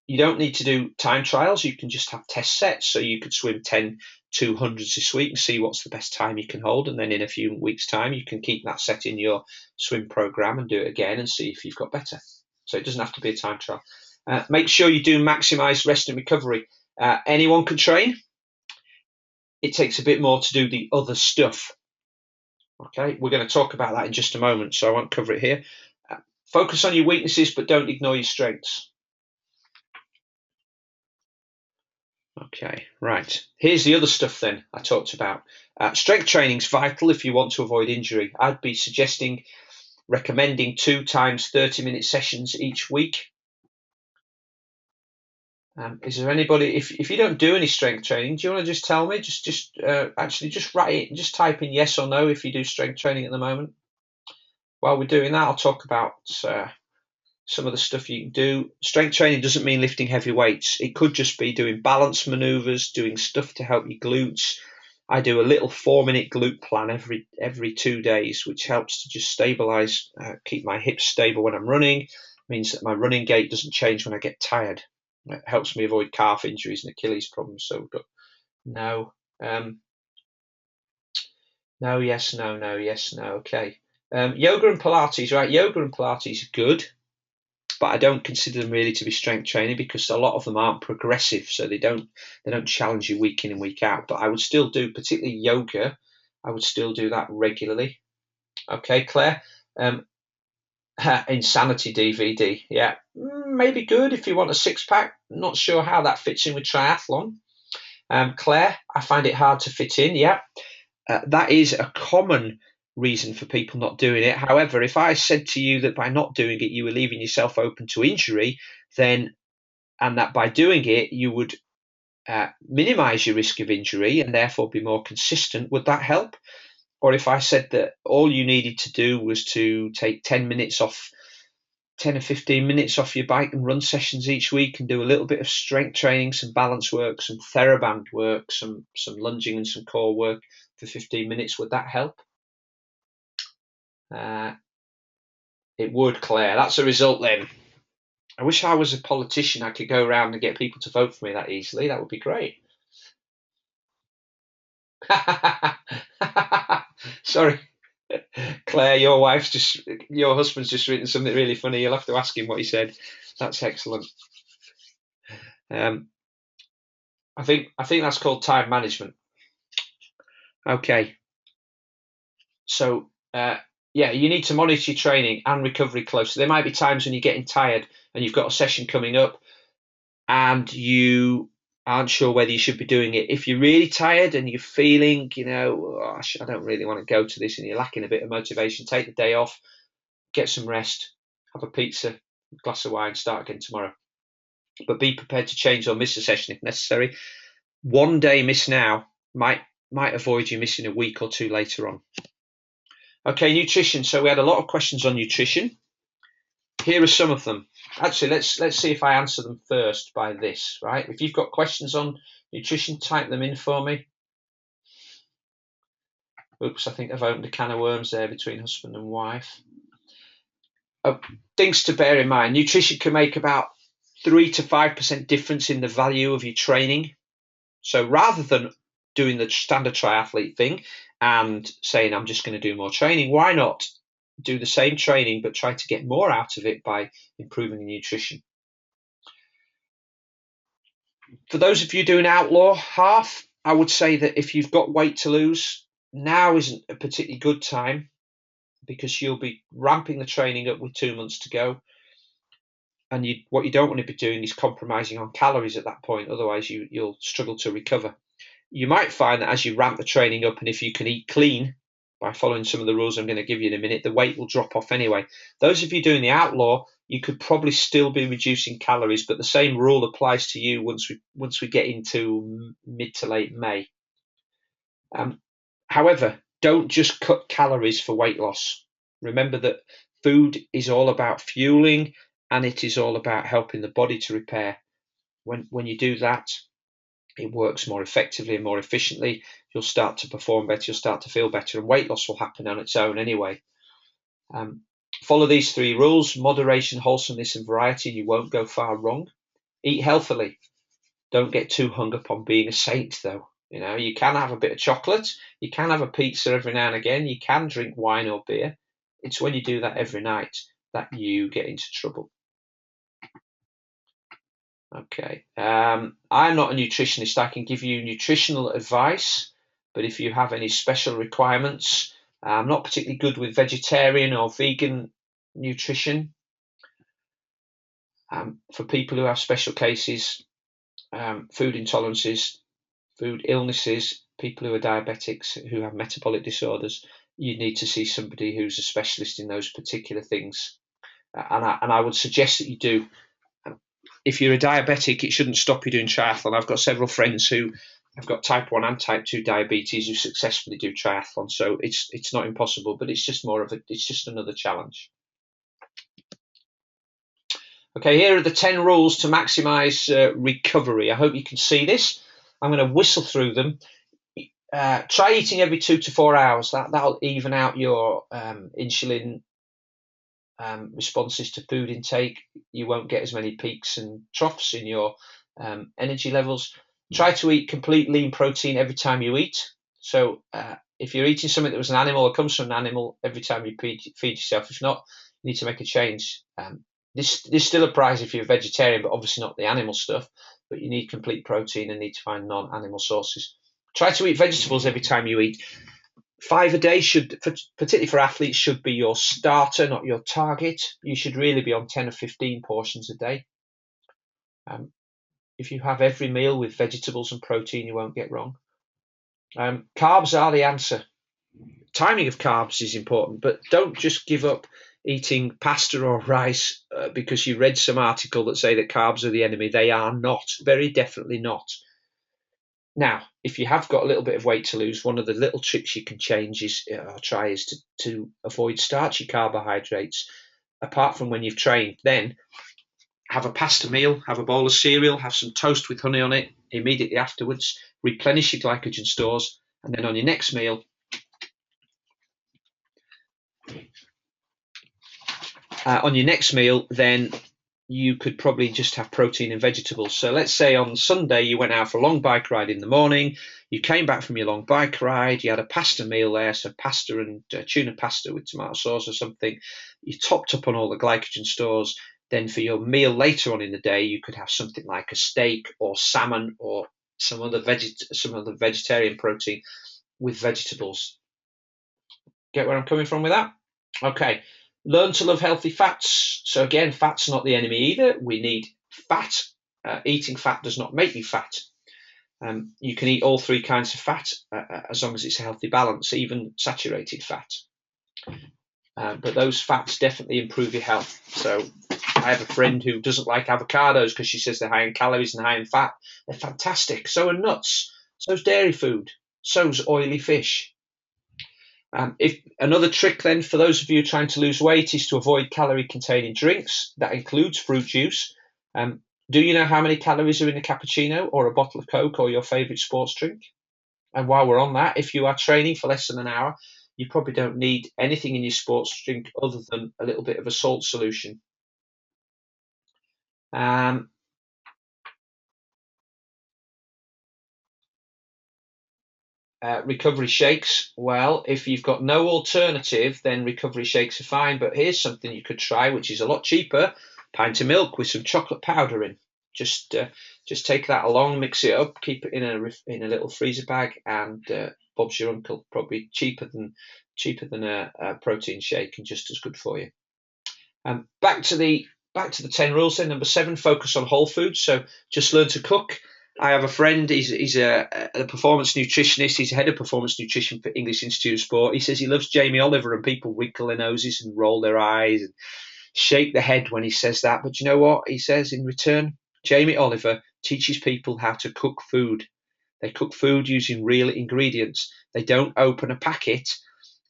You don't need to do time trials. You can just have test sets. So you could swim 10 200s this week and see what's the best time you can hold. And then in a few weeks' time, you can keep that set in your swim program and do it again and see if you've got better. So it doesn't have to be a time trial. Make sure you do maximize rest and recovery. Anyone can train. It takes a bit more to do the other stuff. Okay, we're going to talk about that in just a moment, so I won't cover it here. Focus on your weaknesses, but don't ignore your strengths. Okay, right. Here's the other stuff then I talked about. Strength training is vital if you want to avoid injury. I'd be recommending 2 times 30-minute sessions each week. Is there anybody, if you don't do any strength training, do you want to just tell me? Actually just write it, just type in yes or no if you do strength training at the moment. While we're doing that, I'll talk about some of the stuff you can do. Strength training doesn't mean lifting heavy weights. It could just be doing balance maneuvers, doing stuff to help your glutes. I do a little 4-minute glute plan every 2 days, which helps to just stabilize, keep my hips stable when I'm running. It means that my running gait doesn't change when I get tired. It helps me avoid calf injuries and Achilles problems. So no, no, yes, no, no, yes, no. Okay. Yoga and Pilates, right? Yoga and Pilates are good, but I don't consider them really to be strength training because a lot of them aren't progressive, so they don't challenge you week in and week out. But I would still do, particularly yoga, I would still do that regularly. Okay, Claire. Insanity DVD, yeah, maybe good if you want a 6-pack. Not sure how that fits in with triathlon. Claire, I find it hard to fit in. Yeah, that is a common reason for people not doing it. However, if I said to you that by not doing it you were leaving yourself open to injury, and that by doing it you would minimize your risk of injury and therefore be more consistent, would that help? Or if I said that all you needed to do was to take 10 or 15 minutes off your bike and run sessions each week and do a little bit of strength training, some balance work, some TheraBand work, some lunging and some core work for 15 minutes, would that help? It would, Claire. That's a result then. I wish I was a politician. I could go around and get people to vote for me that easily. That would be great. Sorry, Claire, your husband's just written something really funny. You'll have to ask him what he said. That's excellent. I think that's called time management. Okay. So yeah, you need to monitor your training and recovery closely. There might be times when you're getting tired and you've got a session coming up and you aren't sure whether you should be doing it. If you're really tired and you're feeling, I don't really want to go to this, and you're lacking a bit of motivation, take the day off, get some rest, have a pizza, a glass of wine, start again tomorrow. But be prepared to change or miss a session if necessary. One day miss now might avoid you missing a week or 2 later on. Okay, nutrition. So we had a lot of questions on nutrition. Here are some of them. Actually, let's see if I answer them first by this, right? If you've got questions on nutrition, type them in for me. Oops, I think I've opened a can of worms there between husband and wife. Things to bear in mind. Nutrition can make about 3 to 5% difference in the value of your training. So rather than doing the standard triathlete thing and saying, I'm just going to do more training, why not do the same training but try to get more out of it by improving the nutrition? For those of you doing Outlaw half, I would say that if you've got weight to lose, now isn't a particularly good time, because you'll be ramping the training up with 2 months to go. And what you don't want to be doing is compromising on calories at that point. Otherwise, you'll struggle to recover. You might find that as you ramp the training up, and if you can eat clean by following some of the rules I'm going to give you in a minute, the weight will drop off anyway. Those of you doing the Outlaw, you could probably still be reducing calories, but the same rule applies to you once we get into mid to late May. However, don't just cut calories for weight loss. Remember that food is all about fueling, and it is all about helping the body to repair. When you do that, it works more effectively and more efficiently. You'll start to perform better, you'll start to feel better, and weight loss will happen on its own anyway. Follow these 3 rules: moderation, wholesomeness, and variety, and you won't go far wrong. Eat healthily. Don't get too hung up on being a saint, though. You can have a bit of chocolate, you can have a pizza every now and again, you can drink wine or beer. It's when you do that every night that you get into trouble. Okay, I'm not a nutritionist. I can give you nutritional advice, but if you have any special requirements, I'm not particularly good with vegetarian or vegan nutrition. For people who have special cases, food intolerances, food illnesses, people who are diabetics, who have metabolic disorders, you need to see somebody who's a specialist in those particular things. And I would suggest that you do. If you're a diabetic, it shouldn't stop you doing triathlon. I've got several friends who have got type 1 and type 2 diabetes who successfully do triathlon. So it's not impossible, but it's just it's just another challenge. Okay, here are the 10 rules to maximize recovery. I hope you can see this. I'm going to whistle through them. Try eating every 2 to 4 hours. That'll even out your insulin responses to food intake. You won't get as many peaks and troughs in your energy levels. Try to eat complete lean protein every time you eat. So if you're eating something that was an animal or comes from an animal, every time you feed yourself. If not, you need to make a change. This still applies if you're a vegetarian, but obviously not the animal stuff. But you need complete protein and need to find non-animal sources. Try to eat vegetables every time you eat. 5 a day should, particularly for athletes, should be your starter, not your target. You should really be on 10 or 15 portions a day. If you have every meal with vegetables and protein, you won't get wrong. Carbs are the answer. Timing of carbs is important, but don't just give up eating pasta or rice because you read some article that say that carbs are the enemy. They are not, very definitely not. Now, if you have got a little bit of weight to lose, one of the little tricks you can try is to avoid starchy carbohydrates. Apart from when you've trained, then have a pasta meal, have a bowl of cereal, have some toast with honey on it immediately afterwards, replenish your glycogen stores, and then on your next meal, then you could probably just have protein and vegetables. So let's say on Sunday you went out for a long bike ride in the morning, you came back from your long bike ride, you had a pasta meal there, so pasta and tuna pasta with tomato sauce or something, you topped up on all the glycogen stores. Then for your meal later on in the day, you could have something like a steak or salmon or some other vegetarian protein with vegetables. Get where I'm coming from with that? Okay. Learn to love healthy fats. So again, fat's not the enemy either. We need fat. Eating fat does not make you fat. You can eat all 3 kinds of fat as long as it's a healthy balance, even saturated fat. But those fats definitely improve your health. So I have a friend who doesn't like avocados because she says they're high in calories and high in fat. They're fantastic. So are nuts. So's dairy food. So's oily fish. If another trick then for those of you trying to lose weight is to avoid calorie-containing drinks. That includes fruit juice. Do you know how many calories are in a cappuccino or a bottle of Coke or your favourite sports drink? And while we're on that, if you are training for less than an hour, you probably don't need anything in your sports drink other than a little bit of a salt solution. Recovery shakes. Well, if you've got no alternative, then recovery shakes are fine. But here's something you could try, which is a lot cheaper: pint of milk with some chocolate powder in. Just take that along, mix it up, keep it in a little freezer bag, and Bob's your uncle. Probably cheaper than a protein shake, and just as good for you. Back to the 10 rules then. Number 7, focus on whole foods. So just learn to cook. I have a friend, he's a performance nutritionist. He's head of performance nutrition for English Institute of Sport. He says he loves Jamie Oliver, and people wrinkle their noses and roll their eyes and shake their head when he says that. But you know what? He says in return, Jamie Oliver teaches people how to cook food. They cook food using real ingredients. They don't open a packet,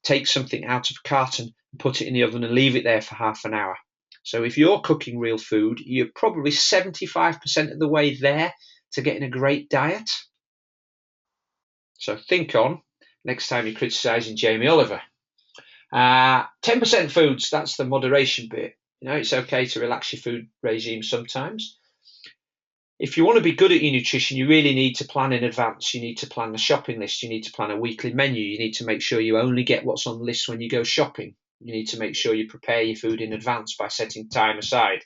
take something out of a carton, and put it in the oven and leave it there for half an hour. So if you're cooking real food, you're probably 75% of the way there to getting a great diet. So think on next time you're criticising Jamie Oliver. 10% foods, that's the moderation bit. You know, it's okay to relax your food regime sometimes. If you want to be good at your nutrition, you really need to plan in advance. You need to plan the shopping list. You need to plan a weekly menu. You need to make sure you only get what's on the list when you go shopping. You need to make sure you prepare your food in advance by setting time aside.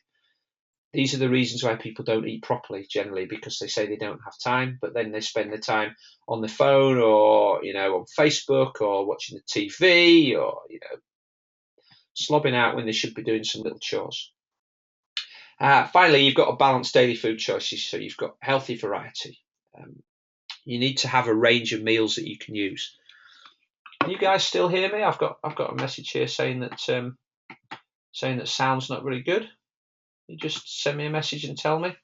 These are the reasons why people don't eat properly generally, because they say they don't have time, but then they spend the time on the phone or, on Facebook or watching the TV or, slobbing out when they should be doing some little chores. Finally, you've got a balanced daily food choices, so you've got healthy variety. You need to have a range of meals that you can use. Can you guys still hear me? I've got a message here saying that sound's not very good. You just send me a message and tell me.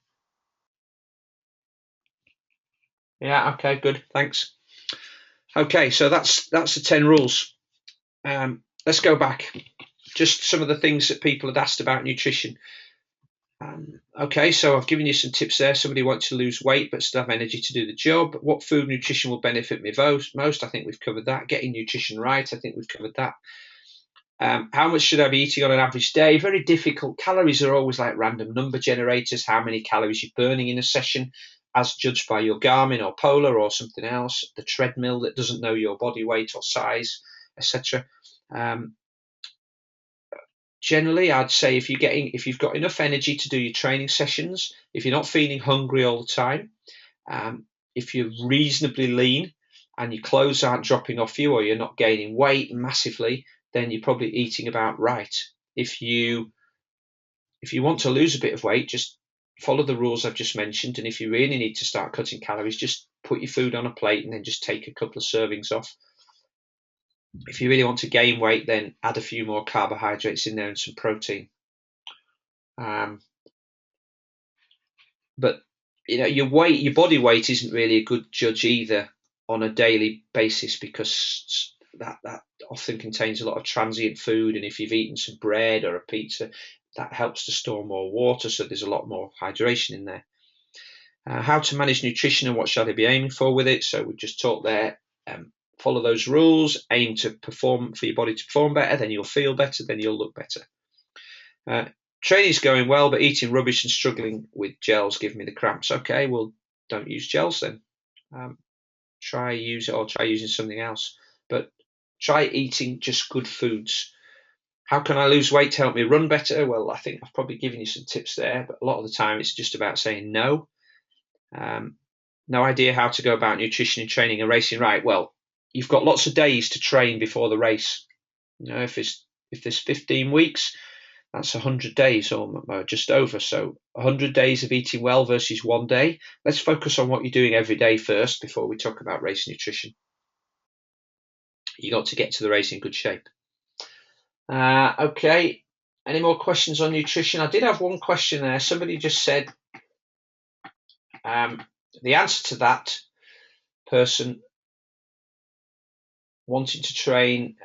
Yeah, okay, good, thanks. Okay, so that's the 10 rules. Let's go back. Just some of the things that people had asked about nutrition. Okay, so I've given you some tips there. Somebody wants to lose weight but still have energy to do the job. What food nutrition will benefit me most? I think we've covered that. Getting nutrition right, I think we've covered that. How much should I be eating on an average day? Very difficult. Calories are always like random number generators. How many calories you're burning in a session as judged by your Garmin or Polar or something else, the treadmill that doesn't know your body weight or size, etc. Generally, I'd say if you've got enough energy to do your training sessions, if you're not feeling hungry all the time, if you're reasonably lean and your clothes aren't dropping off you or you're not gaining weight massively, then you're probably eating about right. If you want to lose a bit of weight, just follow the rules I've just mentioned. And if you really need to start cutting calories, just put your food on a plate and then just take a couple of servings off. If you really want to gain weight, then add a few more carbohydrates in there and some protein. But your body weight isn't really a good judge either on a daily basis, because that often contains a lot of transient food, and if you've eaten some bread or a pizza, that helps to store more water, so there's a lot more hydration in there. How to manage nutrition and what should I be aiming for with it? So we just talked there. Follow those rules, aim to perform for your body to perform better, then you'll feel better, then you'll look better. Training's going well, but eating rubbish and struggling with gels give me the cramps. Okay, well, don't use gels then. Try using something else, but try eating just good foods. How can I lose weight to help me run better? Well, I think I've probably given you some tips there, but a lot of the time it's just about saying no. No idea how to go about nutrition and training and racing right. Well, you've got lots of days to train before the race. If there's 15 weeks, that's 100 days or just over. So 100 days of eating well versus 1 day. Let's focus on what you're doing every day first before we talk about race nutrition. You got to get to the race in good shape. Okay, any more questions on nutrition? I did have one question there. Somebody just said the answer to that person wanting to train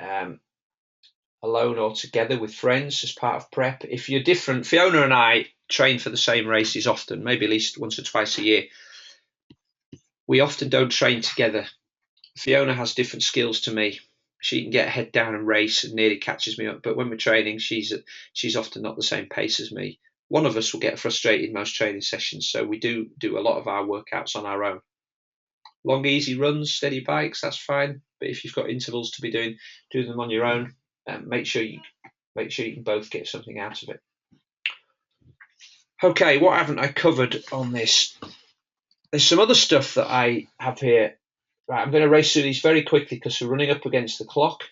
alone or together with friends as part of prep. If you're different, Fiona and I train for the same races often, maybe at least once or twice a year. We often don't train together. Fiona has different skills to me. She can get head down and race and nearly catches me up, but when we're training, she's often not the same pace as me. One of us will get frustrated most training sessions, so we do a lot of our workouts on our own. Long, easy runs, steady bikes, that's fine. But if you've got intervals to be doing, do them on your own. Make sure you can both get something out of it. Okay, what haven't I covered on this? There's some other stuff that I have here. Right, I'm going to race through these very quickly because we're running up against the clock.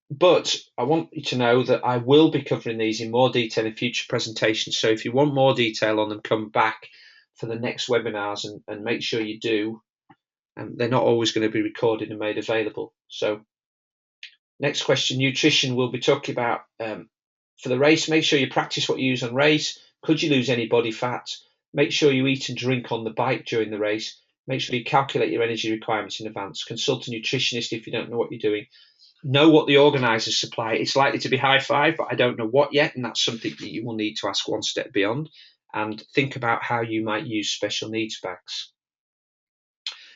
But I want you to know that I will be covering these in more detail in future presentations. So if you want more detail on them, come back for the next webinars and make sure you do. They're not always going to be recorded and made available. So next question, nutrition we'll be talking about for the race. Make sure you practice what you use on race. Could you lose any body fat? Make sure you eat and drink on the bike during the race. Make sure you calculate your energy requirements in advance. Consult a nutritionist if you don't know what you're doing. Know what the organisers supply. It's likely to be high five, but I don't know what yet, and that's something that you will need to ask one step beyond. And think about how you might use special needs bags.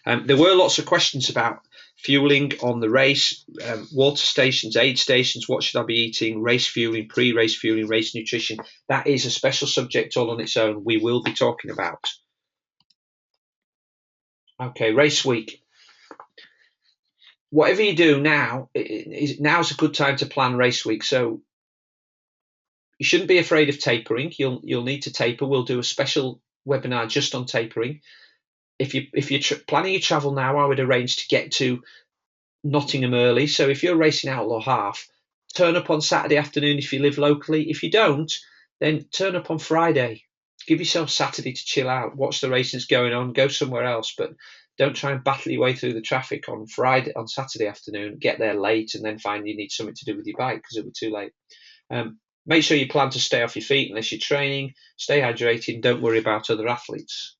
There were lots of questions about fueling on the race, water stations, aid stations, what should I be eating, race fueling, pre-race fueling, race nutrition. That is a special subject all on its own we will be talking about. Okay, race week. Whatever you do now, now's a good time to plan race week. So you shouldn't be afraid of tapering. You'll need to taper. We'll do a special webinar just on tapering. If you're planning your travel now, I would arrange to get to Nottingham early. So if you're racing Outlaw half, turn up on Saturday afternoon if you live locally. If you don't, then turn up on Friday. Give yourself Saturday to chill out, watch the races going on, go somewhere else, but don't try and battle your way through the traffic on Saturday afternoon, get there late and then find you need something to do with your bike because it'll be too late. Make sure you plan to stay off your feet unless you're training, stay hydrated, don't worry about other athletes.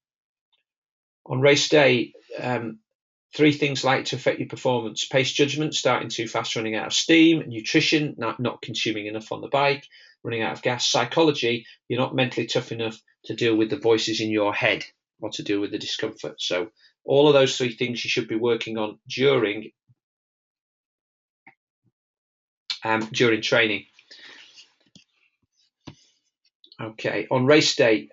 On race day, 3 things likely to affect your performance: pace judgment, starting too fast, running out of steam; nutrition, not consuming enough on the bike, running out of gas; psychology, you're not mentally tough enough to deal with the voices in your head or to deal with the discomfort. So all of those 3 things you should be working on during training. Okay, on race day,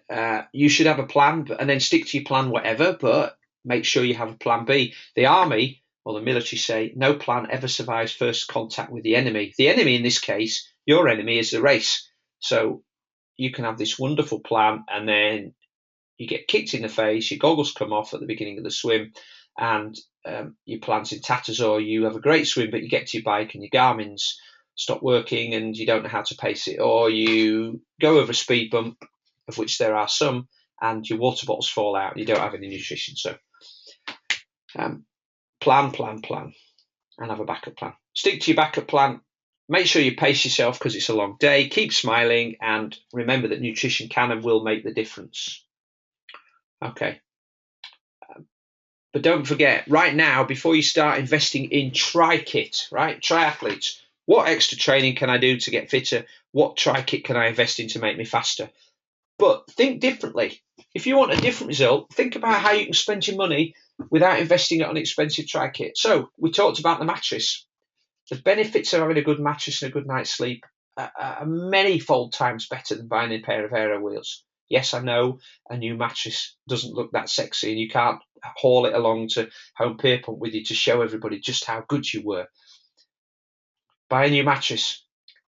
you should have a plan and then stick to your plan, whatever, but make sure you have a plan B. The army or the military say no plan ever survives first contact with the enemy. The enemy in this case, your enemy, is the race. So you can have this wonderful plan and then you get kicked in the face, your goggles come off at the beginning of the swim and your plan's in tatters, or you have a great swim but you get to your bike and your Garmin's stop working and you don't know how to pace it, or you go over a speed bump, of which there are some, and your water bottles fall out and you don't have any nutrition. So plan, and have a backup plan. Stick to your backup plan. Make sure you pace yourself because it's a long day. Keep smiling and remember that nutrition can and will make the difference. Okay. But don't forget, right now, before you start investing in tri-kit, right? Triathletes, what extra training can I do to get fitter? What tri-kit can I invest in to make me faster? But think differently. If you want a different result, think about how you can spend your money without investing it on expensive tri-kit. So we talked about the mattress. The benefits of having a good mattress and a good night's sleep are many-fold times better than buying a pair of aero wheels. Yes, I know a new mattress doesn't look that sexy and you can't haul it along to Home Pierpont with you to show everybody just how good you were. Buy a new mattress.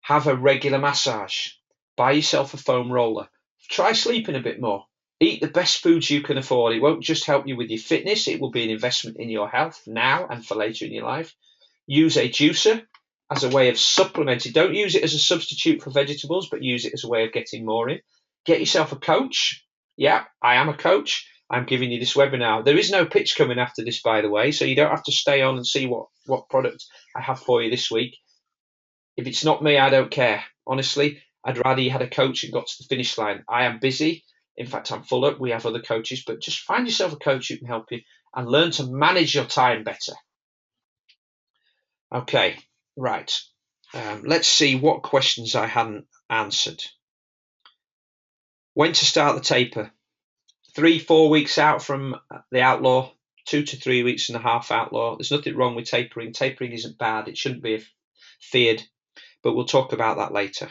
Have a regular massage. Buy yourself a foam roller. Try sleeping a bit more. Eat the best foods you can afford. It won't just help you with your fitness, it will be an investment in your health now and for later in your life. Use a juicer as a way of supplementing. Don't use it as a substitute for vegetables, but use it as a way of getting more in. Get yourself a coach. Yeah, I am a coach. I'm giving you this webinar. There is no pitch coming after this, by the way, so you don't have to stay on and see what product I have for you this week. If it's not me, I don't care. Honestly, I'd rather you had a coach and got to the finish line. I am busy. In fact, I'm full up. We have other coaches, but just find yourself a coach who can help you and learn to manage your time better. Okay, right. Let's see what questions I hadn't answered. When to start the taper? 3-4 weeks out from the Outlaw. 2 to 3 weeks and a half Outlaw. There's nothing wrong with tapering. Tapering isn't bad. It shouldn't be feared, but we'll talk about that later.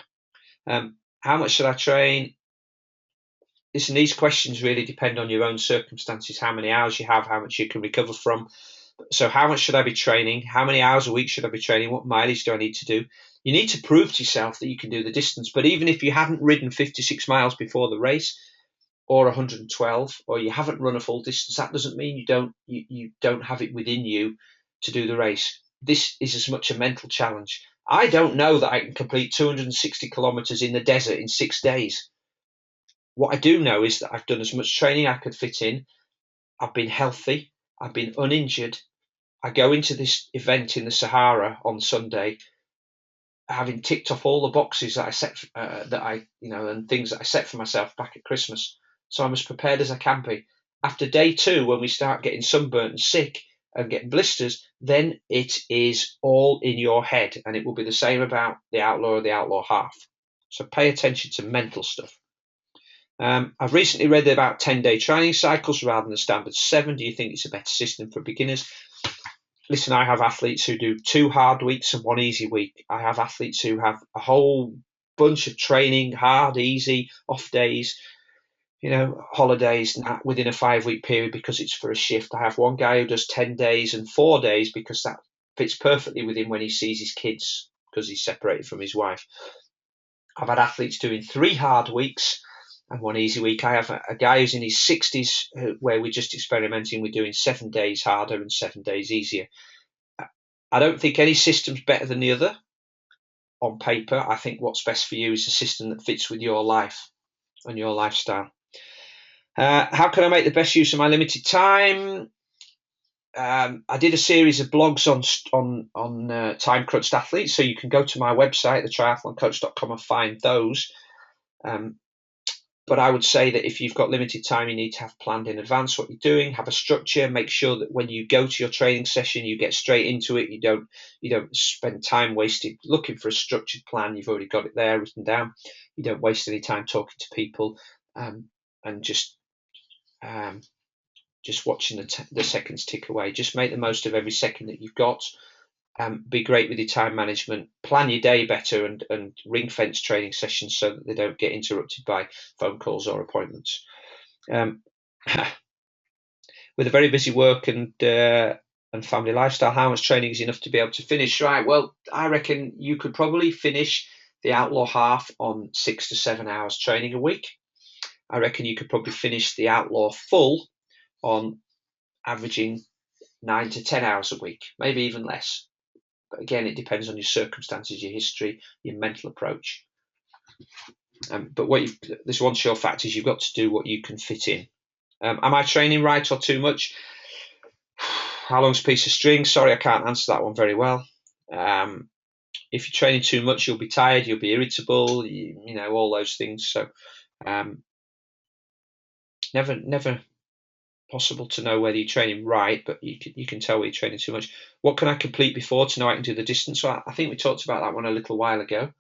How much should I train? Listen, these questions really depend on your own circumstances, how many hours you have, how much you can recover from. So how much should I be training? How many hours a week should I be training? What mileage do I need to do? You need to prove to yourself that you can do the distance. But even if you haven't ridden 56 miles before the race, or 112, or you haven't run a full distance, that doesn't mean you don't have it within you to do the race. This is as much a mental challenge. I don't know that I can complete 260 kilometers in the desert in 6 days. What I do know is that I've done as much training I could fit in. I've been healthy. I've been uninjured. I go into this event in the Sahara on Sunday, having ticked off all the boxes that I set, and things that I set for myself back at Christmas. So I'm as prepared as I can be. After day 2, when we start getting sunburnt and sick and getting blisters, then it is all in your head, and it will be the same about the Outlaw or the Outlaw half. So pay attention to mental stuff. I've recently read about 10-day training cycles rather than the standard 7. Do you think it's a better system for beginners? Listen, I have athletes who do 2 hard weeks and 1 easy week. I have athletes who have a whole bunch of training, hard, easy, off days, holidays within a 5-week period because it's for a shift. I have one guy who does 10 days and 4 days because that fits perfectly with him when he sees his kids because he's separated from his wife. I've had athletes doing 3 hard weeks and 1 easy week. I have a guy who's in his 60s where we're just experimenting with doing 7 days harder and 7 days easier. I don't think any system's better than the other on paper. I think what's best for you is a system that fits with your life and your lifestyle. How can I make the best use of my limited time? I did a series of blogs on time-crunched athletes, so you can go to my website, thetriathloncoach.com, and find those. But I would say that if you've got limited time, you need to have planned in advance what you're doing, have a structure, make sure that when you go to your training session, you get straight into it. You don't spend time wasted looking for a structured plan. You've already got it there written down. You don't waste any time talking to people and just watching the seconds tick away. Just make the most of every second that you've got. Be great with your time management, plan your day better, and ring fence training sessions so that they don't get interrupted by phone calls or appointments. With a very busy work and family lifestyle, how much training is enough to be able to finish? Right, well, I reckon you could probably finish the Outlaw half on 6 to 7 hours training a week. I reckon you could probably finish the Outlaw full on averaging 9 to 10 hours a week, maybe even less. But again, it depends on your circumstances, your history, your mental approach. But there's one sure fact is you've got to do what you can fit in. Am I training right or too much? How long's a piece of string? Sorry, I can't answer that one very well. If you're training too much, you'll be tired, you'll be irritable, all those things. So never possible to know whether you're training right, but you can tell whether you're training too much. What can I complete before to know I can do the distance? So I think we talked about that one a little while ago.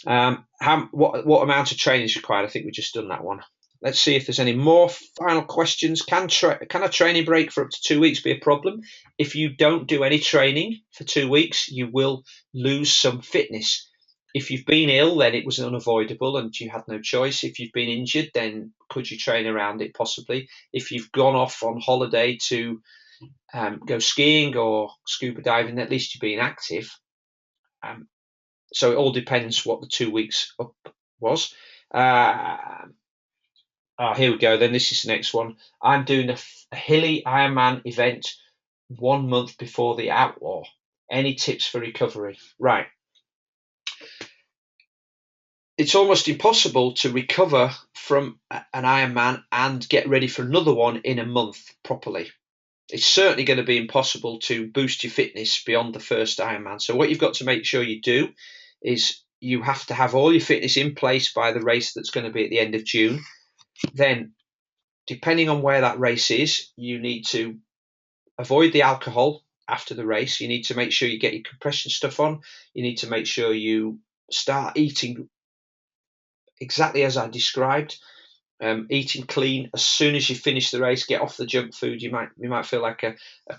What amount of training is required? I think we've just done that one. Let's see if there's any more final questions. Can a training break for up to 2 weeks be a problem? If you don't do any training for 2 weeks, you will lose some fitness. If you've been ill, then it was unavoidable and you had no choice. If you've been injured, then could you train around it? Possibly. If you've gone off on holiday to go skiing or scuba diving, at least you're being active. So it all depends what the 2 weeks up was. Here we go. Then this is the next one. I'm doing a hilly Ironman event 1 month before the Outlaw. Any tips for recovery? Right. It's almost impossible to recover from an Ironman and get ready for another one in a month properly. It's certainly going to be impossible to boost your fitness beyond the first Ironman. So what you've got to make sure you do is you have to have all your fitness in place by the race that's going to be at the end of June. Then, depending on where that race is, you need to avoid the alcohol after the race. You need to make sure you get your compression stuff on. You need to make sure you start eating exactly as I described. Eating clean as soon as you finish the race. Get off the junk food. You might feel like a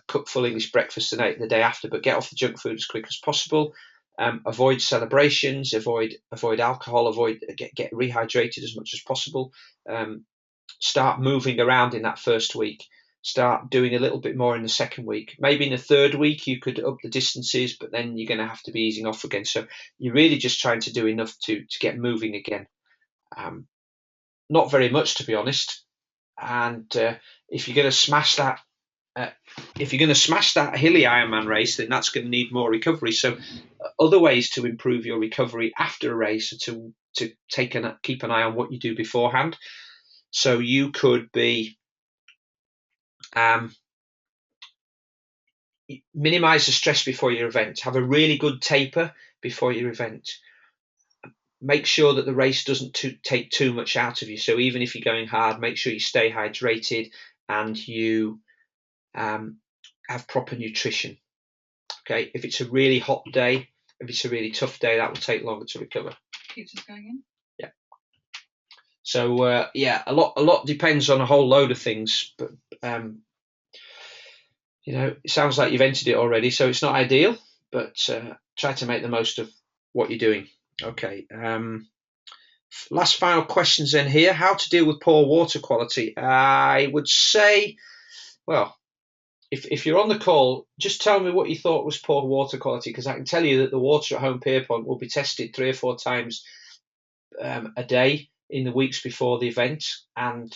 cup full English breakfast the day after, but get off the junk food as quick as possible. Avoid celebrations. Avoid alcohol. Get rehydrated as much as possible. Start moving around in that first week. Start doing a little bit more in the second week. Maybe in the third week you could up the distances, but then you're going to have to be easing off again. So you're really just trying to do enough to get moving again. Not very much, to be honest. And if you're going to smash that, hilly Ironman race, then that's going to need more recovery. So other ways to improve your recovery after a race are to keep an eye on what you do beforehand. So you could be minimize the stress before your event. Have a really good taper before your event. Make sure that the race doesn't take too much out of you. So even if you're going hard, make sure you stay hydrated and you have proper nutrition. Okay, if it's a really hot day, if it's a really tough day, that will take longer to recover. Keeps us going in. Yeah. So a lot depends on a whole load of things, but it sounds like you've entered it already, so it's not ideal, but try to make the most of what you're doing. Okay. Last final questions then here. How to deal with poor water quality? I would say, well, if you're on the call, just tell me what you thought was poor water quality, because I can tell you that the water at Home Pierpont will be tested 3 or 4 times a day in the weeks before the event, and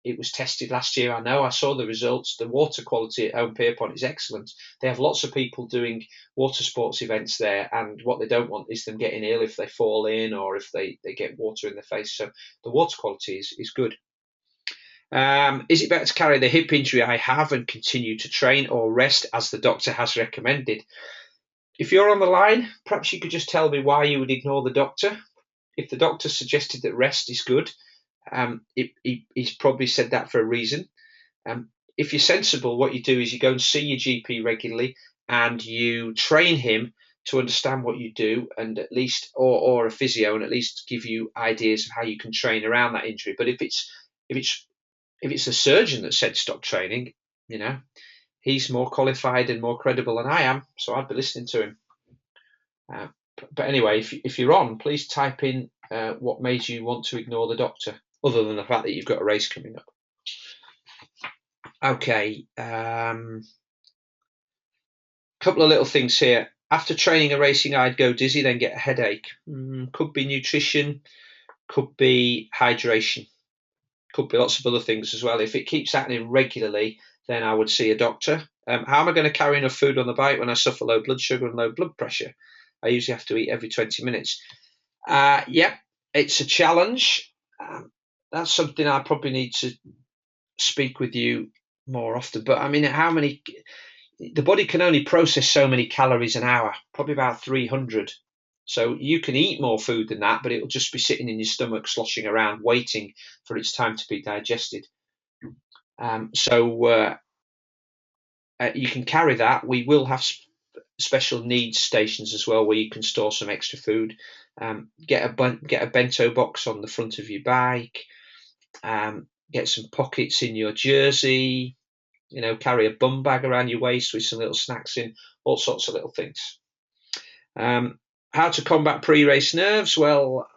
it was tested last year. I saw the results. The water quality at Home Pierpont is excellent. They have lots of people doing water sports events there, and what they don't want is them getting ill if they fall in or if they get water in their face. So the water quality is good. Is it better to carry the hip injury I have and continue to train, or rest as the doctor has recommended? If you're on the line, perhaps you could just tell me why you would ignore the doctor. If the doctor suggested that rest is good, he's probably said that for a reason. If you're sensible, what you do is you go and see your GP regularly and you train him to understand what you do, and at least, or a physio, and at least give you ideas of how you can train around that injury. But if it's a surgeon that said stop training, he's more qualified and more credible than I am, so I'd be listening to him. But anyway, if you're on, please type in what made you want to ignore the doctor, other than the fact that you've got a race coming up. Okay, couple of little things here. After training or racing, I'd go dizzy, then get a headache. Could be nutrition, could be hydration, could be lots of other things as well. If it keeps happening regularly, then I would see a doctor. How am I going to carry enough food on the bike when I suffer low blood sugar and low blood pressure? I usually have to eat every 20 minutes. It's a challenge. That's something I probably need to speak with you more often. But I mean, the body can only process so many calories an hour, probably about 300. So you can eat more food than that, but it'll just be sitting in your stomach, sloshing around, waiting for its time to be digested. So you can carry that. We will have special needs stations as well, where you can store some extra food. Get a bento box on the front of your bike. Get some pockets in your jersey. Carry a bum bag around your waist with some little snacks in. All sorts of little things. How to combat pre-race nerves? Well,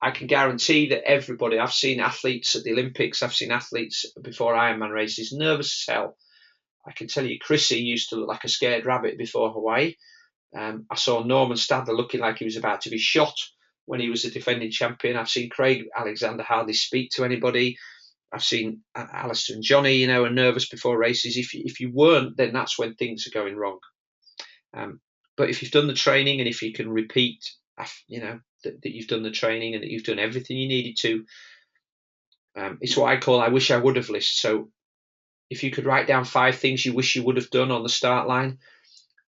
I can guarantee that everybody, I've seen athletes at the Olympics, I've seen athletes before Ironman races, nervous as hell. I can tell you, Chrissy used to look like a scared rabbit before Hawaii. I saw Norman Stadler looking like he was about to be shot when he was a defending champion. I've seen Craig Alexander hardly speak to anybody. I've seen Alistair and Johnny, are nervous before races. If you weren't, then that's when things are going wrong. But if you've done the training, and if you can repeat, that you've done the training and that you've done everything you needed to, it's what I call I wish I would have list. So if you could write down 5 things you wish you would have done on the start line,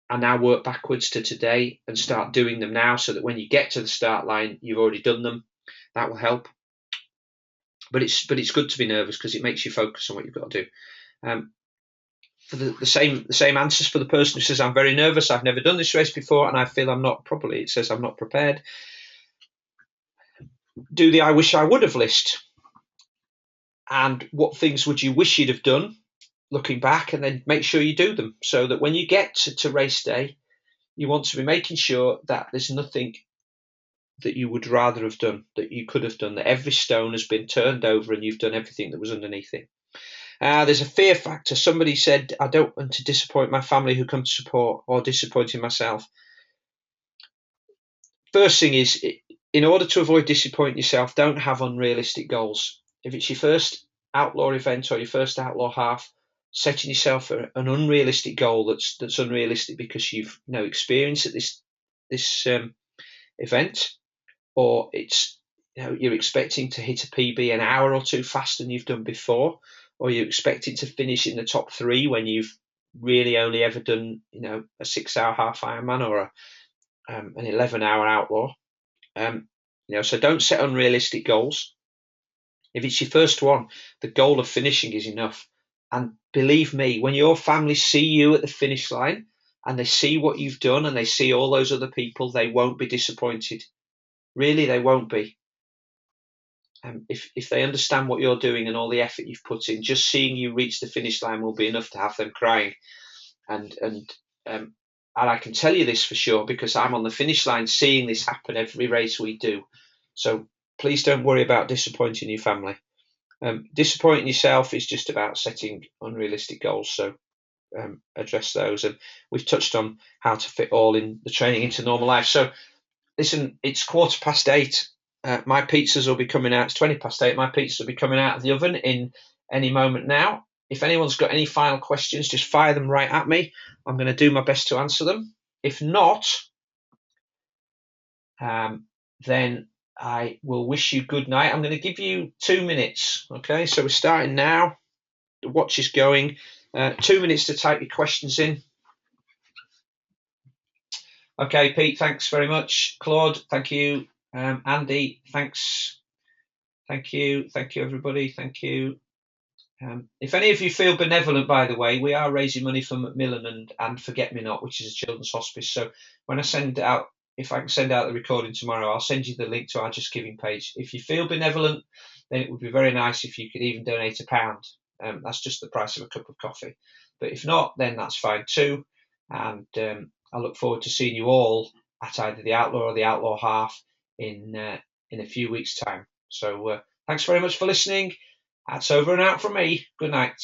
and now work backwards to today and start doing them now, so that when you get to the start line, you've already done them, that will help. But it's good to be nervous, because it makes you focus on what you've got to do. For the same answers for the person who says, I'm very nervous, I've never done this race before, and I feel I'm not properly, it says I'm not prepared. Do the I wish I would have list. and what things would you wish you'd have done looking back, and then make sure you do them, so that when you get to race day, you want to be making sure that there's nothing that you would rather have done, that you could have done, that every stone has been turned over and you've done everything that was underneath it. There's a fear factor. Somebody said, I don't want to disappoint my family who come to support, or disappointing myself. First thing is, in order to avoid disappointing yourself, don't have unrealistic goals. If it's your first outlaw event or your first outlaw half, setting yourself an unrealistic goal that's unrealistic because you've no experience at this event, or it's you're expecting to hit a PB an hour or two faster than you've done before, or you're expecting to finish in the top 3 when you've really only ever done a 6-hour half Ironman or an 11-hour outlaw. So don't set unrealistic goals. If it's your first one, the goal of finishing is enough. And believe me, when your family see you at the finish line and they see what you've done and they see all those other people, they won't be disappointed. Really, they won't be. If they understand what you're doing and all the effort you've put in, just seeing you reach the finish line will be enough to have them crying. And I can tell you this for sure, because I'm on the finish line seeing this happen every race we do. So please don't worry about disappointing your family. Disappointing yourself is just about setting unrealistic goals. So address those. And we've touched on how to fit all in the training into normal life. So listen, it's 8:15. My pizzas will be coming out. It's 8:20. My pizzas will be coming out of the oven in any moment now. If anyone's got any final questions, just fire them right at me. I'm going to do my best to answer them. If not, then I will wish you good night. I'm going to give you 2 minutes. Okay, so we're starting now. The watch is going. 2 minutes to type your questions in. Okay, Pete, thanks very much. Claude, thank you. Andy, thanks. Thank you. Thank you, everybody. Thank you. If any of you feel benevolent, by the way, we are raising money for Macmillan and Forget Me Not, which is a children's hospice. So when I send out, if I can send out the recording tomorrow, I'll send you the link to our Just Giving page. If you feel benevolent, then it would be very nice if you could even donate £1. That's just the price of a cup of coffee. But if not, then that's fine too. And I look forward to seeing you all at either the Outlaw or the Outlaw Half in a few weeks' time. So thanks very much for listening. That's over and out from me. Good night.